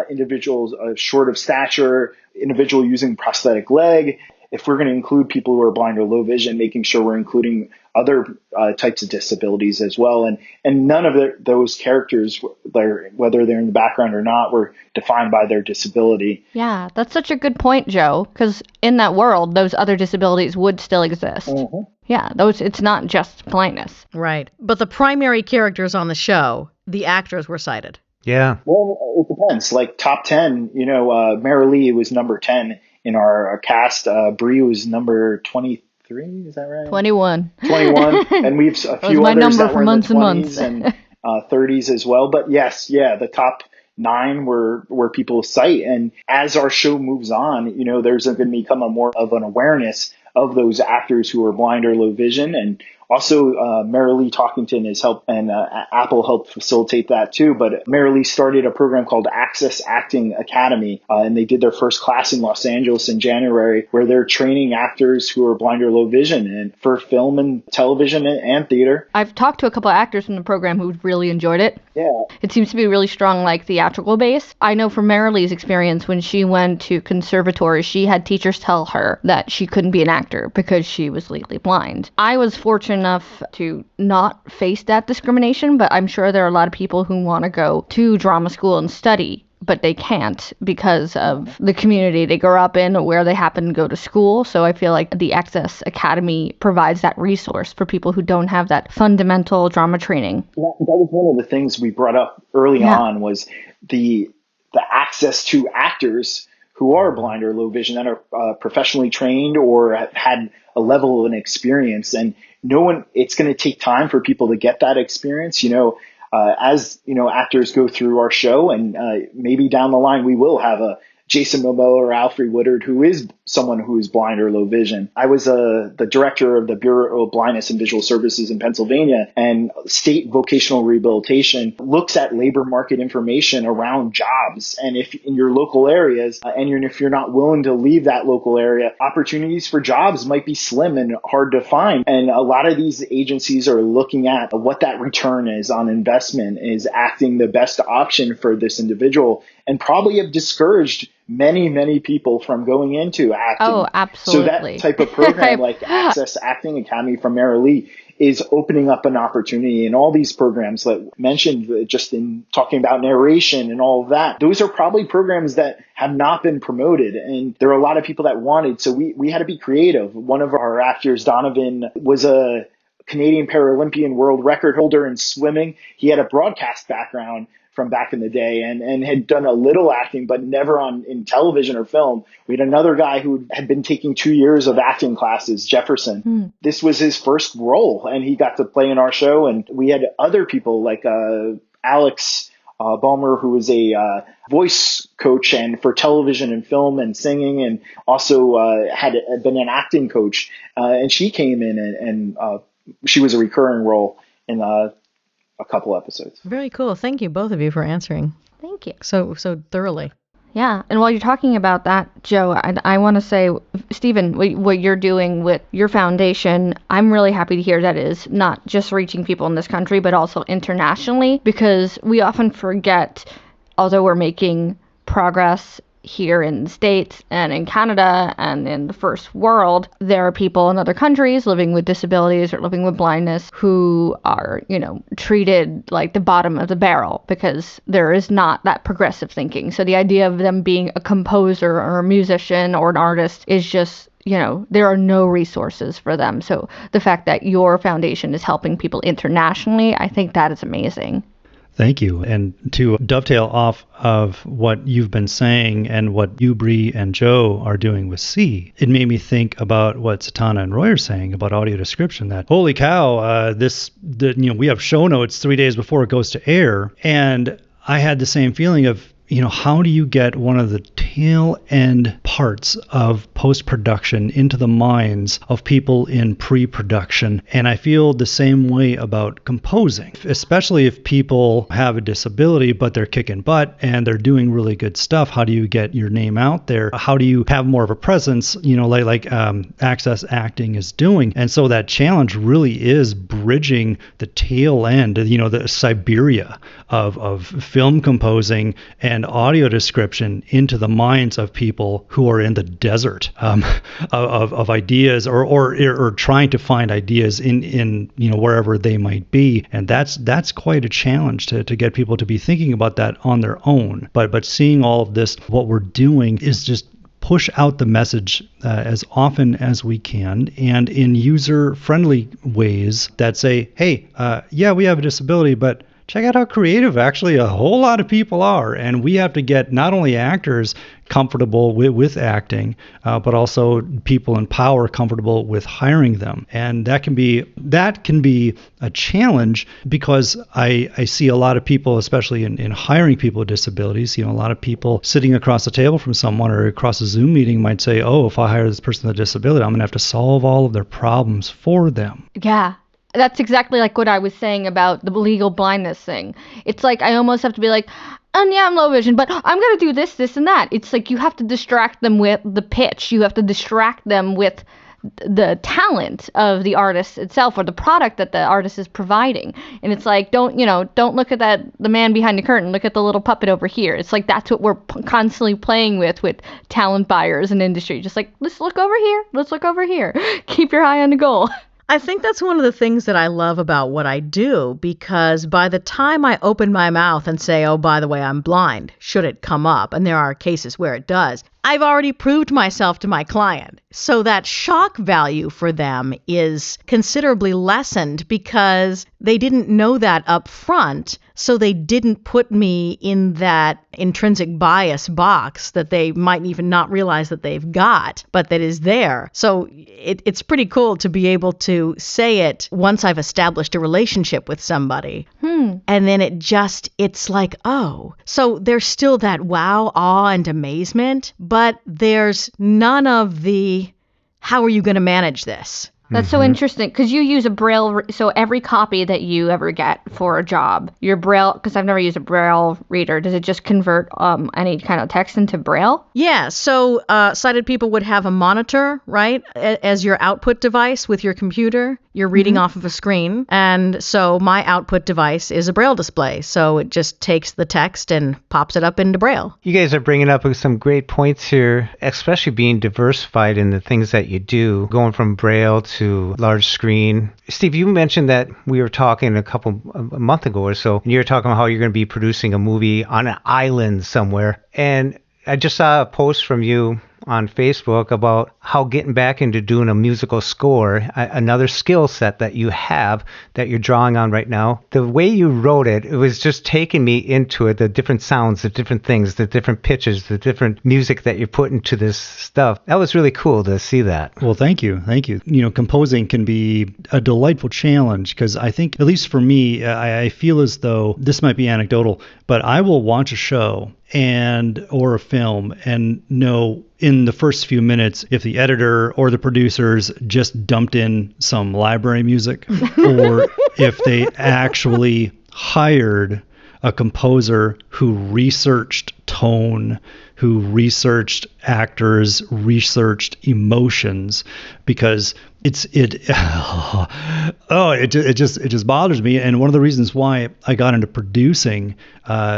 individuals short of stature, individual using prosthetic leg. If we're going to include people who are blind or low vision, making sure we're including other types of disabilities as well. And none of those characters, whether they're in the background or not, were defined by their disability. Yeah, that's such a good point, Joe, because in that world, those other disabilities would still exist. Mm-hmm. Yeah, it's not just blindness. Right. But the primary characters on the show, the actors were sighted. Yeah. Well, it depends. Like top 10, Mara Lee was number 10 in our cast. Bree was number 23, is that right? 21. And we've a few others that were in the 20s and 30s as well. But yes, the top 9 were people with sight. And as our show moves on, there's going to become more of an awareness of those actors who are blind or low vision. And also, Marilee Talkington has helped, and Apple helped facilitate that too. But Marilee started a program called Access Acting Academy, and they did their first class in Los Angeles in January, where they're training actors who are blind or low vision, and for film and television and theater. I've talked to a couple of actors from the program who really enjoyed it. Yeah. It seems to be really strong, theatrical base. I know from Marilee's experience, when she went to conservatory, she had teachers tell her that she couldn't be an actor because she was legally blind. I was fortunate enough to not face that discrimination, but I'm sure there are a lot of people who want to go to drama school and study but they can't because of the community they grow up in or where they happen to go to school. So I feel like the Access Academy provides that resource for people who don't have that fundamental drama training. That was one of the things we brought up early on, was the access to actors who are blind or low vision that are professionally trained or have had a level of an experience. And it's going to take time for people to get that experience, as actors go through our show, and maybe down the line we will have a Jason Momoa or Alfred Woodard, who is someone who is blind or low vision. I was the director of the Bureau of Blindness and Visual Services in Pennsylvania, and state vocational rehabilitation looks at labor market information around jobs. And if in your local areas, and if you're not willing to leave that local area, opportunities for jobs might be slim and hard to find. And a lot of these agencies are looking at what that return is on investment. Is acting the best option for this individual, and probably have discouraged many people from going into acting. Oh, absolutely. So that type of program like Access Acting Academy from Mara Lee is opening up an opportunity. And all these programs that mentioned just in talking about narration and all of that, those are probably programs that have not been promoted. And there are a lot of people that wanted. So we had to be creative. One of our actors, Donovan, was a Canadian Paralympian world record holder in swimming. He had a broadcast background from back in the day and had done a little acting, but never in television or film. We had another guy who had been taking 2 years of acting classes, Jefferson. This was his first role, and he got to play in our show. And we had other people like Alex Balmer, who was a voice coach and for television and film and singing, and also had been an acting coach. And she came in and she was a recurring role in a couple episodes. Very cool. Thank you, both of you, for answering. Thank you. So thoroughly. Yeah. And while you're talking about that, Joe, I want to say, Stephen, what you're doing with your foundation, I'm really happy to hear that is not just reaching people in this country, but also internationally, because we often forget, although we're making progress here in the States and in Canada and in the first world, there are people in other countries living with disabilities or living with blindness who are, treated like the bottom of the barrel because there is not that progressive thinking. So the idea of them being a composer or a musician or an artist is just, there are no resources for them. So the fact that your foundation is helping people internationally, I think that is amazing. Thank you. And to dovetail off of what you've been saying and what you, Bree, and Joe are doing with C, it made me think about what Satauna and Roy are saying about audio description, that holy cow, we have show notes 3 days before it goes to air. And I had the same feeling of, how do you get one of the tail end parts of post-production into the minds of people in pre-production? And I feel the same way about composing, especially if people have a disability, but they're kicking butt and they're doing really good stuff. How do you get your name out there? How do you have more of a presence, like Access Acting is doing? And so that challenge really is bridging the tail end, the Siberia of film composing and audio description into the minds of people who are in the desert of ideas or trying to find ideas in wherever they might be. And that's quite a challenge to get people to be thinking about that on their own. But seeing all of this, what we're doing is just push out the message as often as we can and in user-friendly ways that say, hey, we have a disability, but check out how creative actually a whole lot of people are. And we have to get not only actors comfortable with acting, but also people in power comfortable with hiring them. And that can be a challenge because I see a lot of people, especially in hiring people with disabilities, a lot of people sitting across the table from someone or across a Zoom meeting might say, oh, if I hire this person with a disability, I'm going to have to solve all of their problems for them. Yeah. That's exactly like what I was saying about the legal blindness thing. It's like I almost have to be like, I'm low vision, but I'm going to do this, this, and that. It's like you have to distract them with the pitch. You have to distract them with the talent of the artist itself or the product that the artist is providing. And it's like, don't look at the man behind the curtain. Look at the little puppet over here. It's like that's what we're constantly playing with talent buyers and industry. Just like, let's look over here. Let's look over here. Keep your eye on the goal. I think that's one of the things that I love about what I do, because by the time I open my mouth and say, oh, by the way, I'm blind, should it come up, and there are cases where it does, I've already proved myself to my client. So that shock value for them is considerably lessened because they didn't know that up front. So they didn't put me in that intrinsic bias box that they might even not realize that they've got, but that is there. So it's pretty cool to be able to say it once I've established a relationship with somebody. And then it's like, oh, so there's still that wow, awe, and amazement, but there's none of the, how are you going to manage this? That's so interesting because you use a Braille. So every copy that you ever get for a job, your Braille, because I've never used a Braille reader, does it just convert any kind of text into Braille? Yeah. So sighted people would have a monitor, right, as your output device with your computer. You're reading off of a screen. And so my output device is a Braille display. So it just takes the text and pops it up into Braille. You guys are bringing up some great points here, especially being diversified in the things that you do, going from Braille to large screen. Steve, you mentioned that we were talking a month ago or so, and you were talking about how you're going to be producing a movie on an island somewhere. And I just saw a post from you on Facebook about how getting back into doing a musical score, another skill set that you have that you're drawing on right now. The way you wrote it, it was just taking me into it, the different sounds, the different things, the different pitches, the different music that you put into this stuff. That was really cool to see that. Well, thank you. Thank you. You know, composing can be a delightful challenge because I think, at least for me, I feel as though, this might be anecdotal, but I will watch a show or a film and know in the first few minutes if the editor or the producers just dumped in some library music or if they actually hired a composer who researched tone, who researched actors, researched emotions, because it just bothers me. And one of the reasons why I got into producing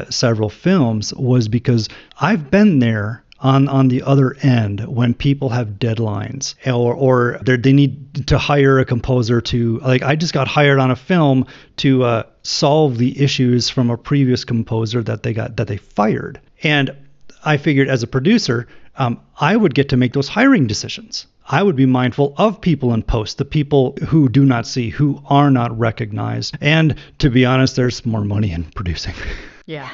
several films was because I've been there on the other end when people have deadlines or they need to hire a composer to, like, I just got hired on a film to solve the issues from a previous composer that they fired. And I figured as a producer, I would get to make those hiring decisions. I would be mindful of people in post, the people who do not see, who are not recognized. And to be honest, there's more money in producing. Yeah.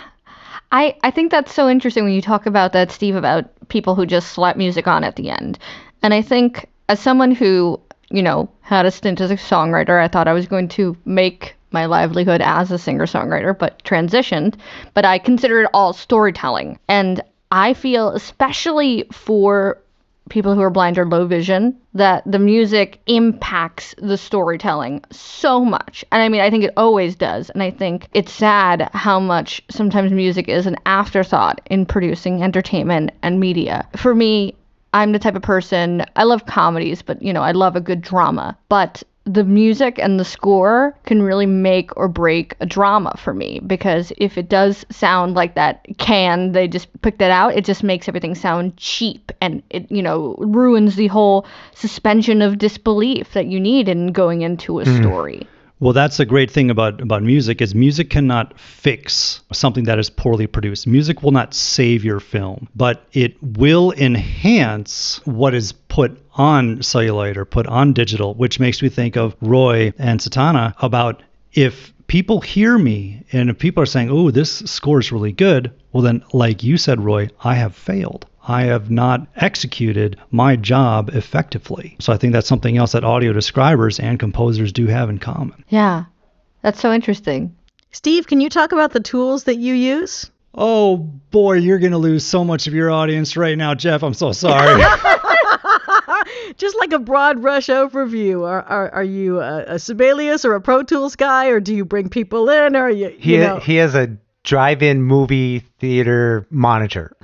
I think that's so interesting when you talk about that, Steve, about people who just slap music on at the end. And I think as someone who, you know, had a stint as a songwriter, I thought I was going to make my livelihood as a singer-songwriter, but transitioned. But I consider it all storytelling. And I feel, especially for people who are blind or low vision, that the music impacts the storytelling so much. And I mean, I think it always does. And I think it's sad how much sometimes music is an afterthought in producing entertainment and media. For me, I'm the type of person, I love comedies, but, you know, I love a good drama. But the music and the score can really make or break a drama for me, because if it does sound like they just picked it out, it just makes everything sound cheap, and it, you know, ruins the whole suspension of disbelief that you need in going into a story. Well, that's the great thing about music is music cannot fix something that is poorly produced. Music will not save your film, but it will enhance what is put on celluloid or put on digital, which makes me think of Roy and Satauna about if people hear me and if people are saying, oh, this score is really good, well then, like you said, Roy, I have failed. I have not executed my job effectively. So I think that's something else that audio describers and composers do have in common. Yeah, that's so interesting. Steve, can you talk about the tools that you use? Oh boy, you're going to lose so much of your audience right now, Jeff. I'm so sorry. Just like a broad brush overview. Are you a Sibelius or a Pro Tools guy, or do you bring people in, or He has a drive-in movie theater monitor.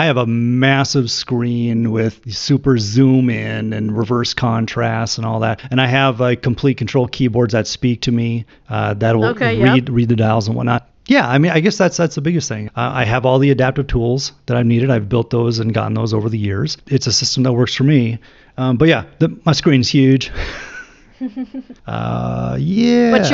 I have a massive screen with super zoom in and reverse contrast and all that. And I have complete control keyboards that speak to me, that will read the dials and whatnot. Yeah, I mean, I guess that's the biggest thing. I have all the adaptive tools that I've needed. I've built those and gotten those over the years. It's a system that works for me. But yeah, my screen's huge. Yeah. But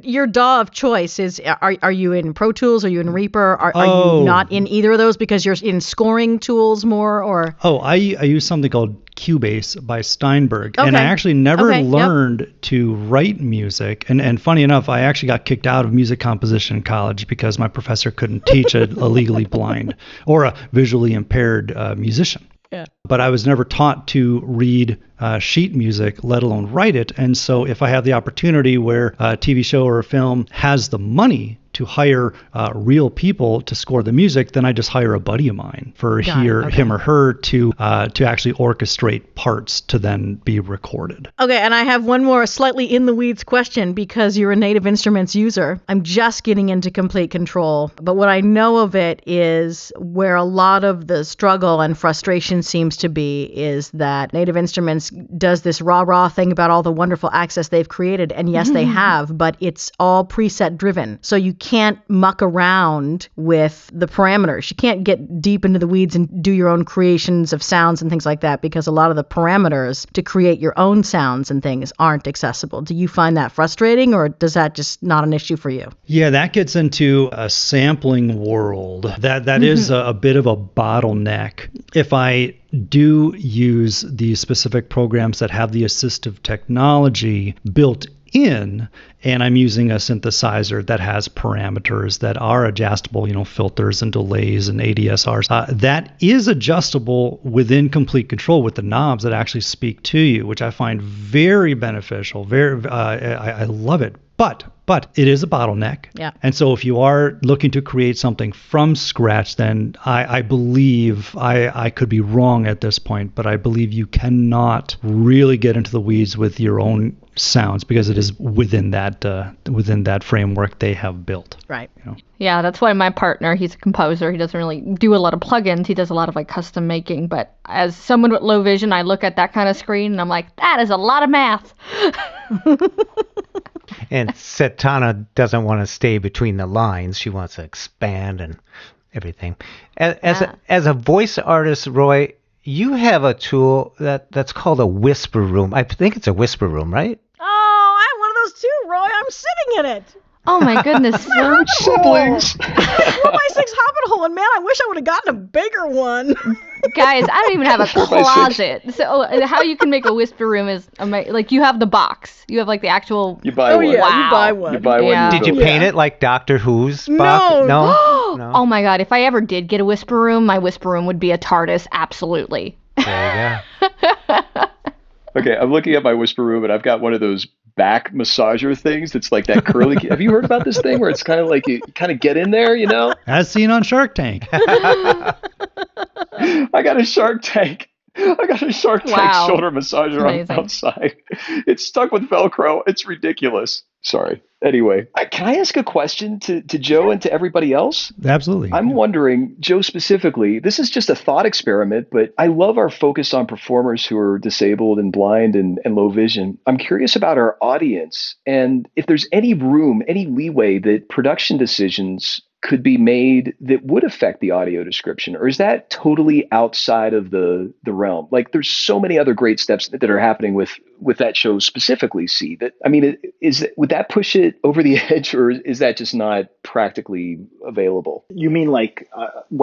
your DAW of choice is, are you in Pro Tools? Are you in Reaper? Are you not in either of those because you're in scoring tools more? Or I use something called Cubase by Steinberg. Okay. And I actually never Okay, learned to write music. And funny enough, I actually got kicked out of music composition in college because my professor couldn't teach a legally blind or a visually impaired musician. Yeah. But I was never taught to read sheet music, let alone write it. And so if I have the opportunity where a TV show or a film has the money to hire real people to score the music, then I just hire a buddy of mine for him or her to actually orchestrate parts to then be recorded. Okay, and I have one more slightly in the weeds question because you're a Native Instruments user. I'm just getting into Complete Control, but what I know of it is where a lot of the struggle and frustration seems to be is that Native Instruments does this rah-rah thing about all the wonderful access they've created, and yes, they have, but it's all preset driven. So you can't muck around with the parameters. You can't get deep into the weeds and do your own creations of sounds and things like that because a lot of the parameters to create your own sounds and things aren't accessible. Do you find that frustrating, or does that just not an issue for you? Yeah, that gets into a sampling world. That is a bit of a bottleneck. If I do use these specific programs that have the assistive technology built in, and I'm using a synthesizer that has parameters that are adjustable, filters and delays and ADSRs, that is adjustable within Complete Control with the knobs that actually speak to you, which I find very beneficial. I love it. But it is a bottleneck. Yeah. And so if you are looking to create something from scratch, then I believe, I could be wrong at this point, but I believe you cannot really get into the weeds with your own sounds because it is within that framework they have built. Right. Yeah, that's why my partner, he's a composer. He doesn't really do a lot of plugins. He does a lot of custom making. But as someone with low vision, I look at that kind of screen and I'm like, that is a lot of math. And Satauna doesn't want to stay between the lines. She wants to expand and everything. As a voice artist, Roy, you have a tool that's called a whisper room. I think it's a whisper room, right? Oh, I have one of those too, Roy. I'm sitting in it. Oh my goodness. We're siblings. My 6 hobbit hole, and man, I wish I would have gotten a bigger one. Guys, I don't even have a closet. So how you can make a whisper room is you have the box. You have the actual. You buy one. Yeah, wow. you buy one. You buy one. Did you paint it like Doctor Who's box? No. Oh my God! If I ever did get a whisper room, my whisper room would be a TARDIS. Absolutely. There you go. Okay, I'm looking at my whisper room, and I've got one of those back massager things that's like that curly. Have you heard about this thing where it's kind of like you kind of get in there, As seen on Shark Tank. I got a Shark Tank shoulder massager on the outside. It's stuck with Velcro. It's ridiculous. Sorry. Anyway, can I ask a question to Joe and to everybody else? Absolutely. I'm wondering, Joe specifically, this is just a thought experiment, but I love our focus on performers who are disabled and blind and low vision. I'm curious about our audience and if there's any room, any leeway that production decisions could be made that would affect the audio description, or is that totally outside of the realm? There's so many other great steps that are happening with that show specifically. Would that push it over the edge, or is that just not practically available? You mean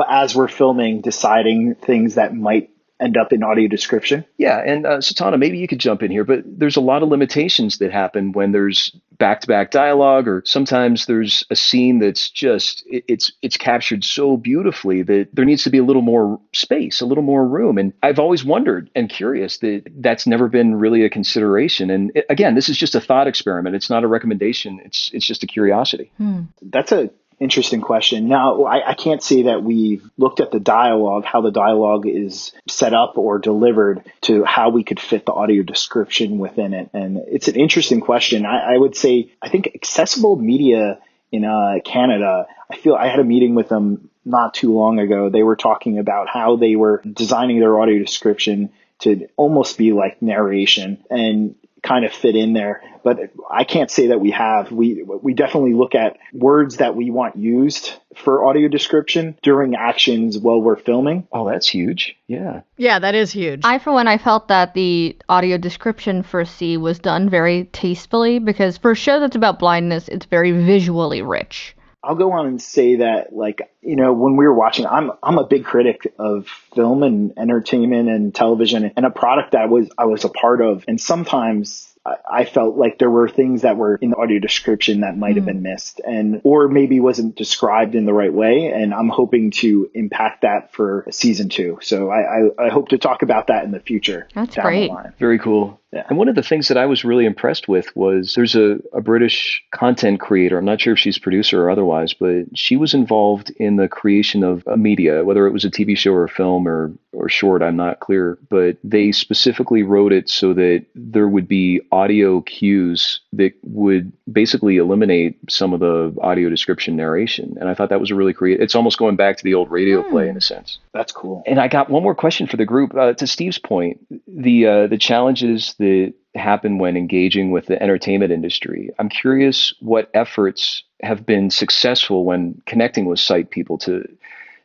as we're filming, deciding things that might end up in audio description? Yeah, and Satauna, maybe you could jump in here, but there's a lot of limitations that happen when there's back-to-back dialogue, or sometimes there's a scene that's just, it's captured so beautifully that there needs to be a little more space, a little more room. And I've always wondered and curious that that's never been really a consideration. And again, this is just a thought experiment. It's not a recommendation. It's just a curiosity. That's a interesting question. Now, I can't say that we've looked at the dialogue, how the dialogue is set up or delivered to how we could fit the audio description within it. And it's an interesting question. I would say, I think Accessible Media in Canada, I had a meeting with them not too long ago. They were talking about how they were designing their audio description to almost be like narration. And kind of fit in there, but I can't say that we have. We definitely look at words that we want used for audio description during actions while we're filming. Oh, that's huge. Yeah. Yeah, that is huge. I, for one, I felt that the audio description for C was done very tastefully, because for a show that's about blindness, it's very visually rich. I'll go on and say that, like, you know, when we were watching, I'm a big critic of film and entertainment and television, and a product that I was a part of. And sometimes I felt like there were things that were in the audio description that might have been missed, or maybe wasn't described in the right way. And I'm hoping to impact that for season 2. So I hope to talk about that in the future. That's great. Very cool. Yeah. And one of the things that I was really impressed with was there's a British content creator. I'm not sure if she's a producer or otherwise, but she was involved in the creation of a media, whether it was a TV show or a film or short, I'm not clear. But they specifically wrote it so that there would be audio cues that would basically eliminate some of the audio description narration. And I thought that was a really creative. It's almost going back to the old radio play in a sense. That's cool. And I got one more question for the group. To Steve's point, the challenges that happen when engaging with the entertainment industry. I'm curious what efforts have been successful when connecting with sight people to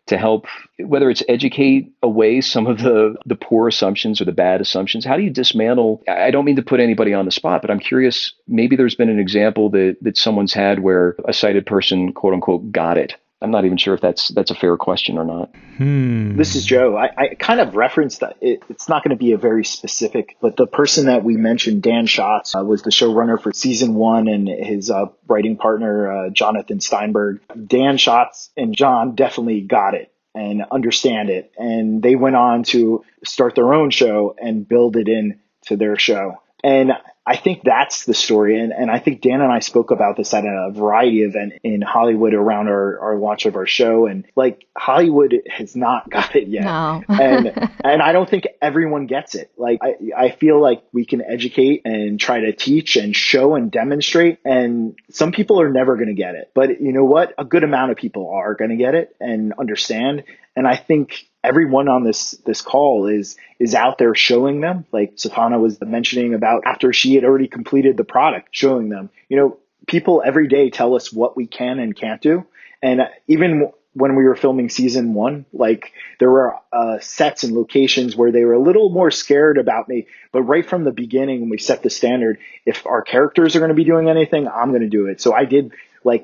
help, whether it's educate away some of the poor assumptions or the bad assumptions. How do you dismantle? I don't mean to put anybody on the spot, but I'm curious, maybe there's been an example that someone's had where a sighted person, quote unquote, got it. I'm not even sure if that's a fair question or not. This is Joe. I kind of referenced that. It's not going to be a very specific, but the person that we mentioned, Dan Schatz, was the showrunner for season 1, and his writing partner, Jonathan Steinberg. Dan Schatz and John definitely got it and understand it. And they went on to start their own show and build it into their show. And I think that's the story. And I think Dan and I spoke about this at a variety event in Hollywood around our launch of our show. And like, Hollywood has not got it yet. No. and I don't think everyone gets it. Like, I feel like we can educate and try to teach and show and demonstrate. And some people are never going to get it. But you know what? A good amount of people are going to get it and understand. And I think everyone on this call is out there showing them, like Satauna was mentioning about after she had already completed the product, showing them, you know, people every day tell us what we can and can't do. And even when we were filming season 1, like there were sets and locations where they were a little more scared about me. But right from the beginning, when we set the standard, if our characters are going to be doing anything, I'm going to do it. So I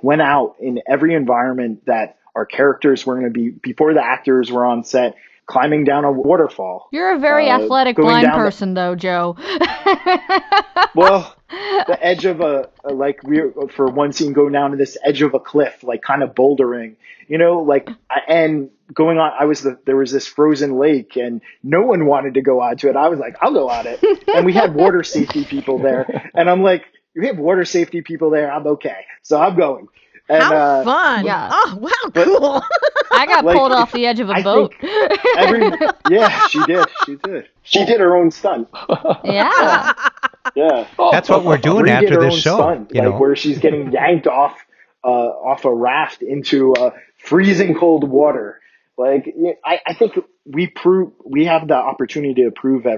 went out in every environment that our characters were going to be, before the actors were on set, climbing down a waterfall. You're a very athletic blind person, though, Joe. Well, the edge of for one scene, going down to this edge of a cliff, like kind of bouldering, you know, and going on, there was this frozen lake and no one wanted to go onto it. I was like, I'll go on it. And we had water safety people there. And I'm like, you have water safety people there. I'm okay. So I'm going. And, how fun. Yeah. Oh, wow, cool. I got pulled off the edge of a boat. Yeah, she did. She did her own stunt. Yeah. Yeah. That's what we're doing Bree after this show. Stunt, where she's getting yanked off a raft into freezing cold water. Like, I think we have the opportunity to prove to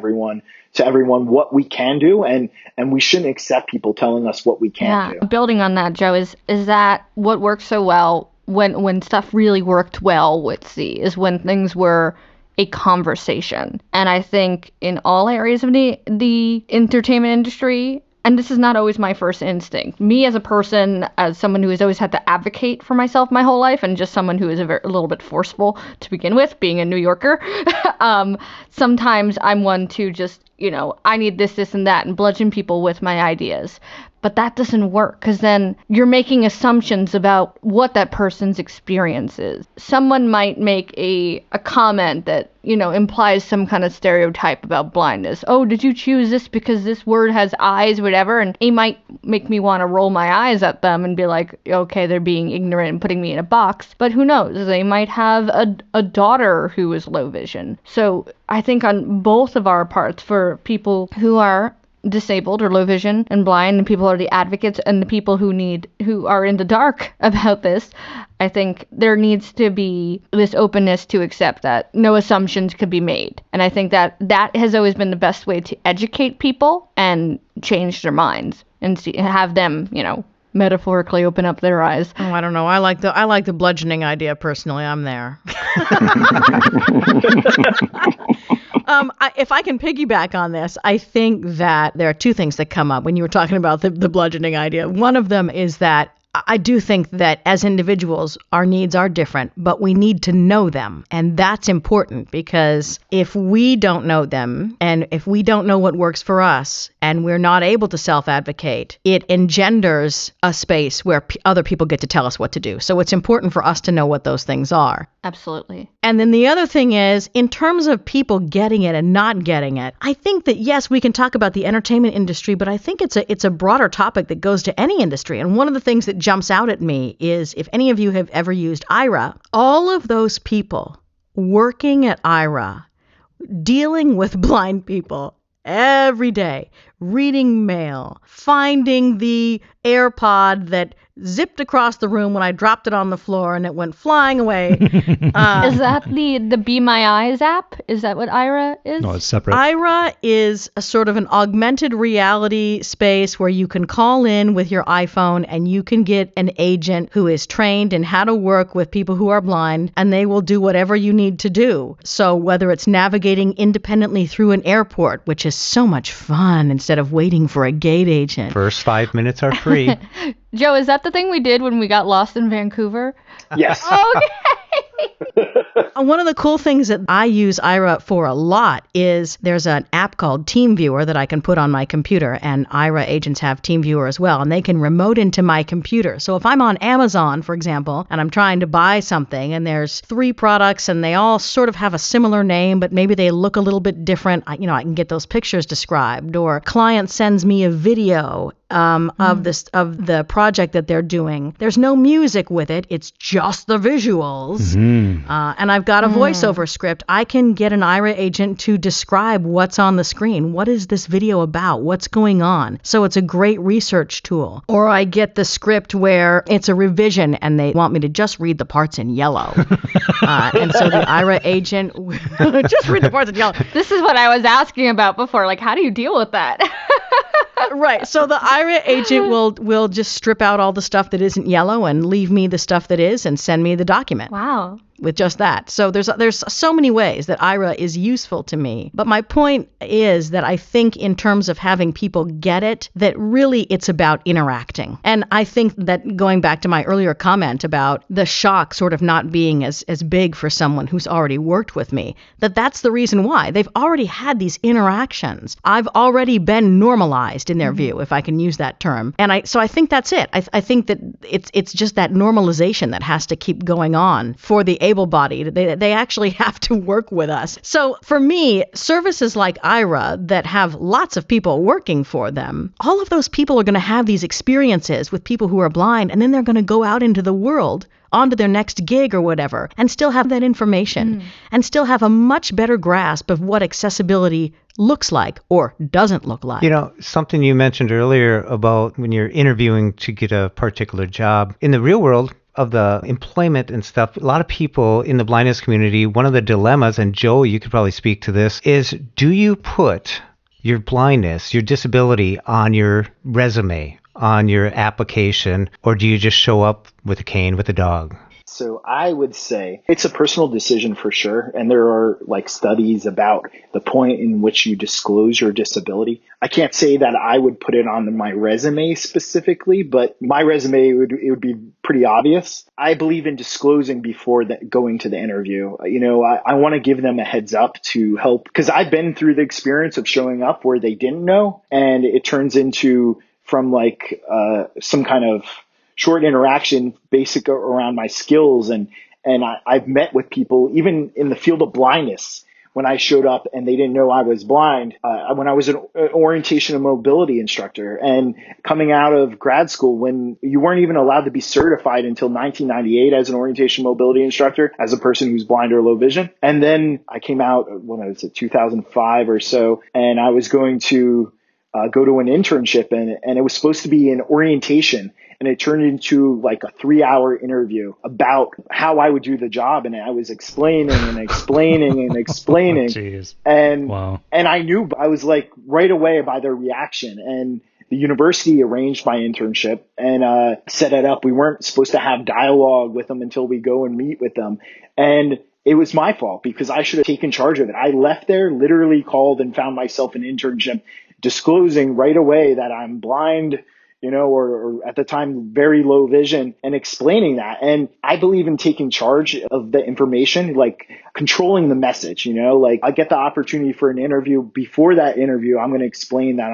everyone what we can do, and we shouldn't accept people telling us what we can't do. Building on that, Joe, is that what works so well when stuff really worked well with C is when things were a conversation. And I think in all areas of the entertainment industry, and this is not always my first instinct. Me as a person, as someone who has always had to advocate for myself my whole life, and just someone who is a little bit forceful to begin with, being a New Yorker, sometimes I'm one to just, I need this, and that, and bludgeon people with my ideas. But that doesn't work, because then you're making assumptions about what that person's experience is. Someone might make a comment that, implies some kind of stereotype about blindness. Oh, did you choose this because this word has eyes, whatever? And it might make me want to roll my eyes at them and be like, okay, they're being ignorant and putting me in a box. But who knows? They might have a daughter who is low vision. So I think on both of our parts, for people who are disabled or low vision and blind, and people are the advocates, and the people who are in the dark about this, I think there needs to be this openness to accept that no assumptions could be made. And I think that has always been the best way to educate people and change their minds and have them, metaphorically open up their eyes. Oh, I don't know. I like the bludgeoning idea personally. I'm there. If I can piggyback on this, I think that there are two things that come up when you were talking about the bludgeoning idea. One of them is that I do think that as individuals, our needs are different, but we need to know them. And that's important because if we don't know them and if we don't know what works for us and we're not able to self-advocate, it engenders a space where other people get to tell us what to do. So it's important for us to know what those things are. Absolutely. And then the other thing is, in terms of people getting it and not getting it, I think that, yes, we can talk about the entertainment industry, but I think it's a broader topic that goes to any industry. And one of the things that jumps out at me is, if any of you have ever used Aira, all of those people working at Aira, dealing with blind people every day, reading mail, finding the AirPod that zipped across the room when I dropped it on the floor and it went flying away. Is that the Be My Eyes app? Is that what Aira is? No, it's separate. Aira is a sort of an augmented reality space where you can call in with your iPhone and you can get an agent who is trained in how to work with people who are blind, and they will do whatever you need to do. So whether it's navigating independently through an airport, which is so much fun instead of waiting for a gate agent. First 5 minutes are free. Joe, is that the thing we did when we got lost in Vancouver? Yes. Okay. One of the cool things that I use Aira for a lot is there's an app called TeamViewer that I can put on my computer, and Aira agents have TeamViewer as well, and they can remote into my computer. So if I'm on Amazon, for example, and I'm trying to buy something, and there's 3 products, and they all sort of have a similar name, but maybe they look a little bit different, I can get those pictures described, or client sends me a video of the project that they're doing. There's no music with it. It's just the visuals. And I've got a voiceover script. I can get an Aira agent to describe what's on the screen. What is this video about? What's going on? So it's a great research tool. Or I get the script where it's a revision and they want me to just read the parts in yellow. And so the Aira agent, just read the parts in yellow. This is what I was asking about before. Like, how do you deal with that? Right. So the Aira agent will just strip out all the stuff that isn't yellow and leave me the stuff that is and send me the document. Wow. With just that. So there's so many ways that Aira is useful to me. But my point is that I think in terms of having people get it, that really it's about interacting. And I think that going back to my earlier comment about the shock sort of not being as big for someone who's already worked with me, that's the reason why. They've already had these interactions. I've already been normalized in their view, if I can use that term. And so I think that's it. I think that it's just that normalization that has to keep going on for the able-bodied. They actually have to work with us. So for me, services like Aira that have lots of people working for them, all of those people are going to have these experiences with people who are blind, and then they're going to go out into the world onto their next gig or whatever, and still have that information, and still have a much better grasp of what accessibility looks like or doesn't look like. Something you mentioned earlier about when you're interviewing to get a particular job. In the real world of the employment and stuff, a lot of people in the blindness community, one of the dilemmas, and Joe, you could probably speak to this, is do you put your blindness, your disability on your resume, on your application, or do you just show up with a cane with a dog? So I would say it's a personal decision for sure. And there are studies about the point in which you disclose your disability. I can't say that I would put it on my resume specifically, but my resume, it would be pretty obvious. I believe in disclosing before going to the interview. I want to give them a heads up to help, because I've been through the experience of showing up where they didn't know, and it turns into from some kind of short interaction basic around my skills. And I've met with people, even in the field of blindness, when I showed up and they didn't know I was blind, when I was an orientation and mobility instructor, and coming out of grad school when you weren't even allowed to be certified until 1998 as an orientation mobility instructor, as a person who's blind or low vision. And then I came out, when I was at 2005 or so, and I was going to go to an internship, and it was supposed to be an orientation, and it turned into like a 3-hour interview about how I would do the job. And I was explaining and explaining and explaining. Jeez. And, wow. And I knew, I was like right away by their reaction. And the university arranged my internship and set it up. We weren't supposed to have dialogue with them until we go and meet with them. And it was my fault because I should have taken charge of it. I left there, literally called and found myself an internship, disclosing right away that I'm blind, or at the time, very low vision, and explaining that. And I believe in taking charge of the information, like controlling the message, like I get the opportunity for an interview. Before that interview, I'm going to explain that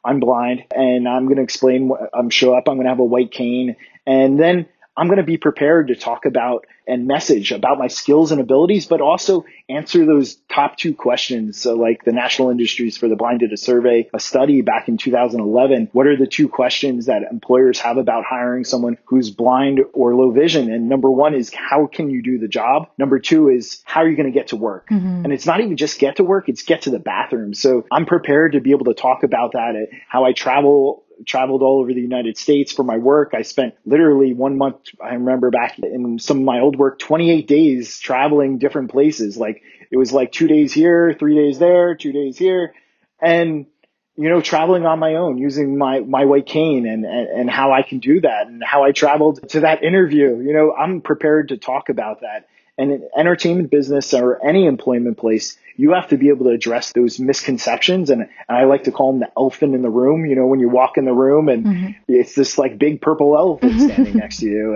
I'm blind, and I'm going to explain show up. I'm going to have a white cane, and then I'm going to be prepared to talk about and message about my skills and abilities, but also answer those top 2 questions. So like the National Industries for the Blind did a survey, a study back in 2011. What are the 2 questions that employers have about hiring someone who's blind or low vision? And number 1 is, how can you do the job? Number 2 is, how are you going to get to work? Mm-hmm. And it's not even just get to work, it's get to the bathroom. So I'm prepared to be able to talk about that, how I traveled all over the United States for my work. I spent literally 1 month, I remember back in some of my old work, 28 days traveling different places. Like it was like 2 days here, 3 days there, 2 days here. And, traveling on my own using my white cane and how I can do that and how I traveled to that interview. I'm prepared to talk about that. And in entertainment business or any employment place, you have to be able to address those misconceptions. And I like to call them the elephant in the room, when you walk in the room and mm-hmm. it's this like big purple elephant standing next to you,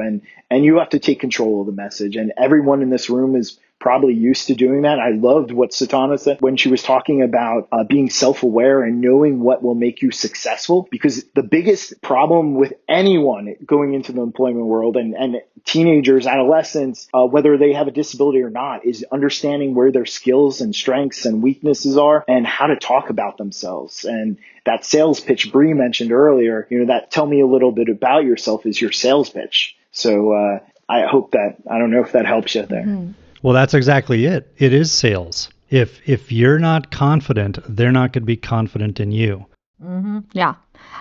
and you have to take control of the message. And everyone in this room is probably used to doing that. I loved what Satauna said when she was talking about being self-aware and knowing what will make you successful, because the biggest problem with anyone going into the employment world and teenagers, adolescents, whether they have a disability or not, is understanding where their skills and strengths and weaknesses are and how to talk about themselves. And that sales pitch Bree mentioned earlier, that tell me a little bit about yourself is your sales pitch. So I hope that, I don't know if that helps you there. Mm-hmm. Well, that's exactly it. It is sales. If you're not confident, they're not going to be confident in you. Mm-hmm. Yeah.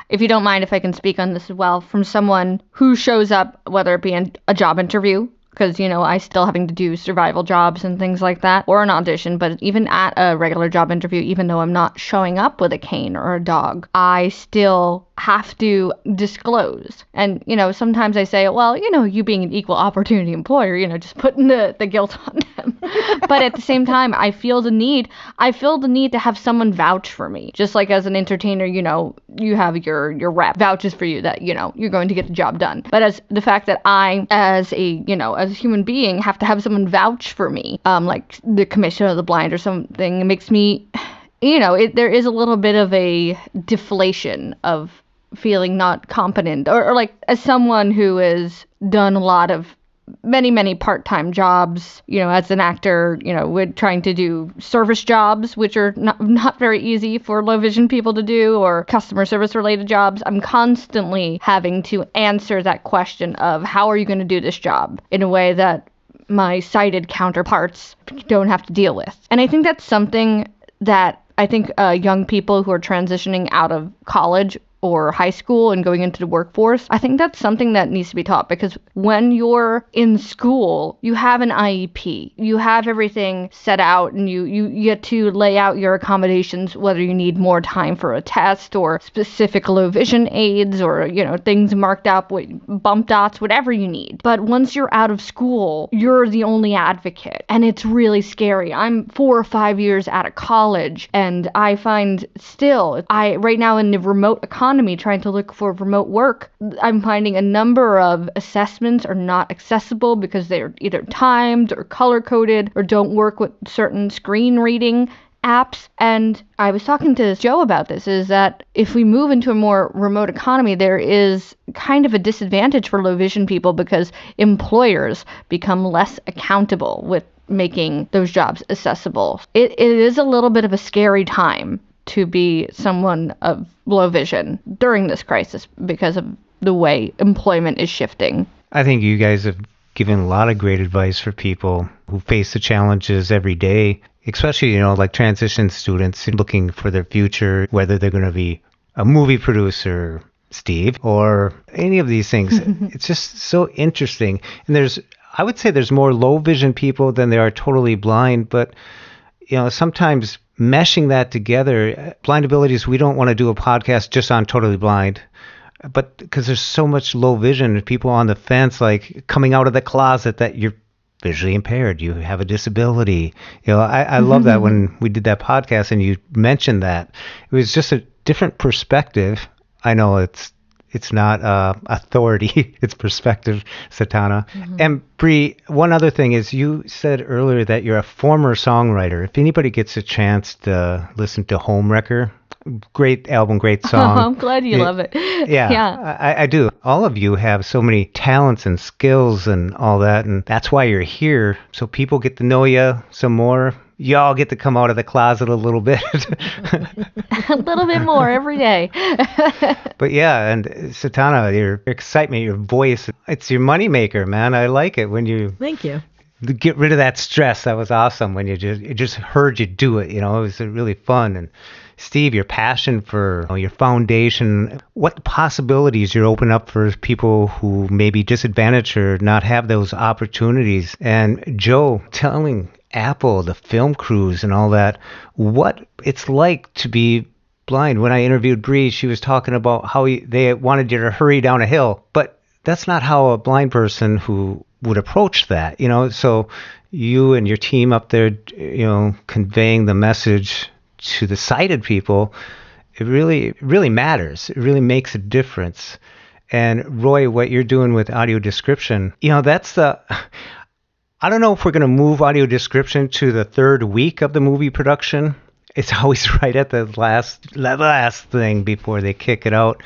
If you don't mind, if I can speak on this as well, from someone who shows up, whether it be in a job interview, because, I still having to do survival jobs and things like that, or an audition, but even at a regular job interview, even though I'm not showing up with a cane or a dog, I still have to disclose. And, sometimes I say, well, you being an equal opportunity employer, just putting the guilt on them. But at the same time, I feel the need to have someone vouch for me. Just like as an entertainer, you have your rep vouches for you that, you're going to get the job done. But as the fact that I, as a human being, have to have someone vouch for me, like the Commission of the Blind or something, it makes me, there is a little bit of a deflation of feeling not competent, or like as someone who has done a lot of many part-time jobs, as an actor, with trying to do service jobs, which are not very easy for low vision people to do, or customer service related jobs. I'm constantly having to answer that question of how are you going to do this job in a way that my sighted counterparts don't have to deal with. And I think that's something that I think young people who are transitioning out of college or high school and going into the workforce, I think that's something that needs to be taught, because when you're in school, you have an IEP, you have everything set out, and you get to lay out your accommodations, whether you need more time for a test or specific low vision aids or, things marked up with bump dots, whatever you need. But once you're out of school, you're the only advocate, and it's really scary. I'm 4 or 5 years out of college, and I find still, right now in the remote economy, trying to look for remote work, I'm finding a number of assessments are not accessible because they're either timed or color coded or don't work with certain screen reading apps. And I was talking to Joe about this, is that if we move into a more remote economy, there is kind of a disadvantage for low vision people because employers become less accountable with making those jobs accessible. It is a little bit of a scary time to be someone of low vision during this crisis because of the way employment is shifting. I think you guys have given a lot of great advice for people who face the challenges every day, especially, like transition students looking for their future, whether they're going to be a movie producer, Steve, or any of these things. It's just so interesting. And I would say there's more low vision people than there are totally blind, but sometimes meshing that together, Blind Abilities, we don't want to do a podcast just on totally blind, but because there's so much low vision, people on the fence, like coming out of the closet that you're visually impaired, you have a disability. I love that when we did that podcast and you mentioned that. It was just a different perspective. I know it's not authority, it's perspective, Satauna. And Bree, one other thing is you said earlier that you're a former songwriter. If anybody gets a chance to listen to Homewrecker, great album, great song. I'm glad you love it. Yeah. I do. All of you have so many talents and skills and all that, and that's why you're here, so people get to know you some more. Y'all get to come out of the closet a little bit. A little bit more every day. But yeah, and Satauna, your excitement, your voice, it's your moneymaker, man. I like it when you... Thank you. Get rid of that stress. That was awesome when it just heard you do it. It was really fun. And Steve, your passion for your foundation, what possibilities you're opening up for people who may be disadvantaged or not have those opportunities. And Joe, telling Apple, the film crews and all that, what it's like to be blind. When I interviewed Bree, she was talking about how they wanted you to hurry down a hill, but that's not how a blind person who would approach that, so you and your team up there, conveying the message to the sighted people, it really matters. It really makes a difference. And Roy, what you're doing with audio description, that's I don't know if we're going to move audio description to the third week of the movie production. It's always right at the last thing before they kick it out.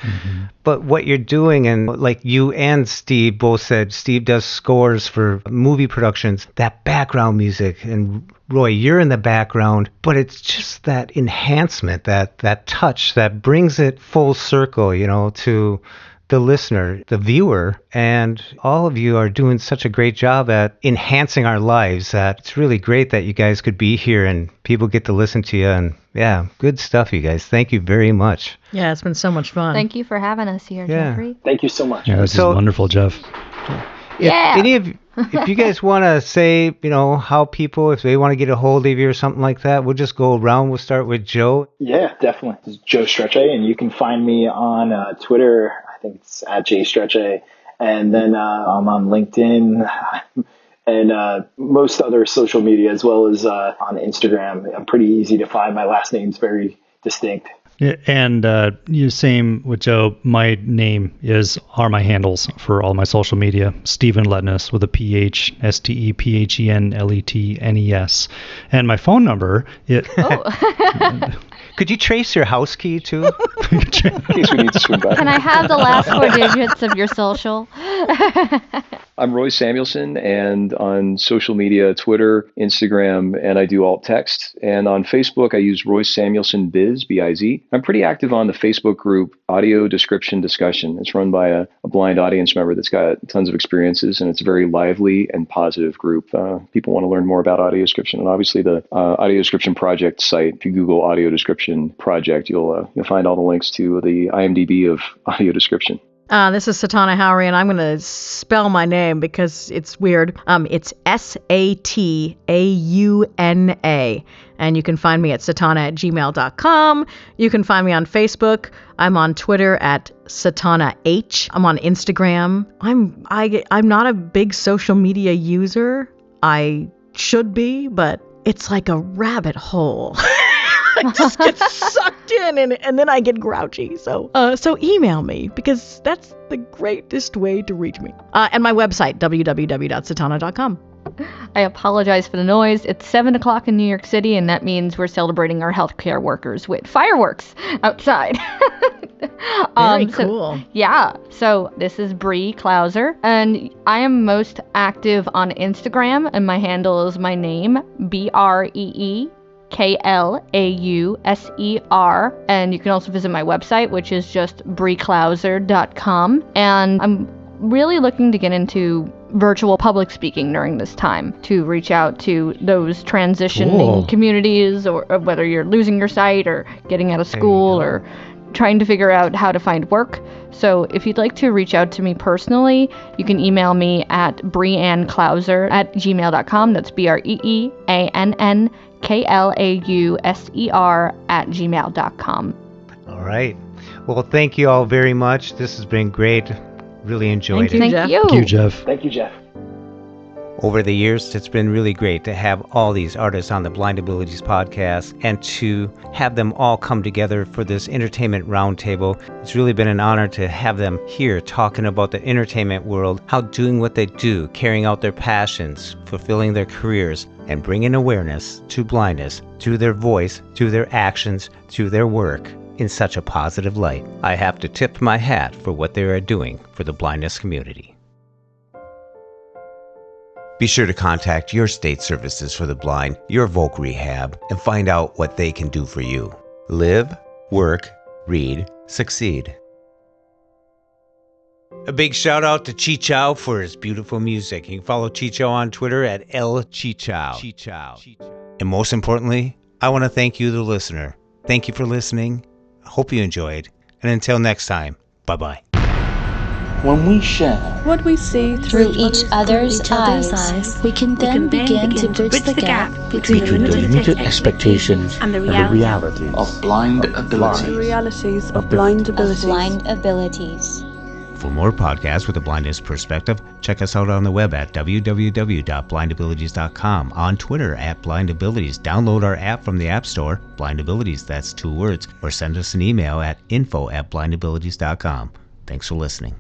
But what you're doing, and like you and Steve both said, Steve does scores for movie productions, that background music, and Roy, you're in the background, but it's just that enhancement, that touch that brings it full circle, to the listener, the viewer, and all of you are doing such a great job at enhancing our lives that it's really great that you guys could be here and people get to listen to you. And yeah, good stuff, you guys. Thank you very much. Yeah, it's been so much fun. Thank you for having us here, Jeffrey. Thank you so much. Yeah, this is wonderful, Jeff. If you guys want to say, how people, if they want to get a hold of you or something like that, we'll just go around. We'll start with Joe. Yeah, definitely. This is Joe Strechay, and you can find me on Twitter. I think it's at @JStrechay, and then I'm on LinkedIn and most other social media, as well as on Instagram. I'm pretty easy to find. My last name's very distinct. Yeah, and same with Joe. My name are my handles for all my social media. Stephen Letnes with a PH, STEPHENLETNES, and my phone number. Could you trace your house key too? In case we need to swim back. Can I have the last 4 digits of your social? I'm Roy Samuelson, and on social media, Twitter, Instagram, and I do alt text. And on Facebook, I use Roy Samuelson Biz, B-I-Z. I'm pretty active on the Facebook group Audio Description Discussion. It's run by a blind audience member that's got tons of experiences, and it's a very lively and positive group. People want to learn more about audio description, and obviously the Audio Description Project site. If you Google Audio Description Project, you'll find all the links to the IMDb of audio description. This is Satauna Howery, and I'm going to spell my name because it's weird. It's Satauna, and you can find me at satana@gmail.com. You can find me on Facebook. I'm on Twitter at SatanaH. I'm on Instagram. I'm not a big social media user. I should be, but it's like a rabbit hole. I just get sucked in and then I get grouchy. So email me because that's the greatest way to reach me. And my website, www.satauna.com. I apologize for the noise. It's 7 o'clock in New York City, and that means we're celebrating our healthcare workers with fireworks outside. Very cool. So this is Bree Klauser, and I am most active on Instagram, and my handle is my name, BreeKlauser, and you can also visit my website, which is just breeklauser.com. And I'm really looking to get into virtual public speaking during this time to reach out to those transitioning communities, or whether you're losing your sight or getting out of school or trying to figure out how to find work. So if you'd like to reach out to me personally, you can email me at breeannklauser@gmail.com. That's BreeAnnKlauser@gmail.com. All right. Well, thank you all very much. This has been great. Really enjoyed it. Thank you. Thank you, Jeff. Thank you, Jeff. Over the years, it's been really great to have all these artists on the Blind Abilities podcast and to have them all come together for this Entertainment Roundtable. It's really been an honor to have them here talking about the entertainment world, how doing what they do, carrying out their passions, fulfilling their careers, and bringing awareness to blindness through their voice, through their actions, through their work in such a positive light. I have to tip my hat for what they are doing for the blindness community. Be sure to contact your state services for the blind, your voc rehab, and find out what they can do for you. Live, work, read, succeed. A big shout out to Chichow for his beautiful music. You can follow Chichow on Twitter at LChichow. And most importantly, I want to thank you, the listener. Thank you for listening. I hope you enjoyed. And until next time, bye-bye. When we share what we see through each other's eyes, we can then begin to bridge the gap between the limited expectations and the realities of blind abilities. The realities of blind abilities. For more podcasts with a blindness perspective, check us out on the web at www.blindabilities.com, on Twitter at blindabilities. Download our app from the App Store, blindabilities, that's 2 words, or send us an email at info@blindabilities.com. Thanks for listening.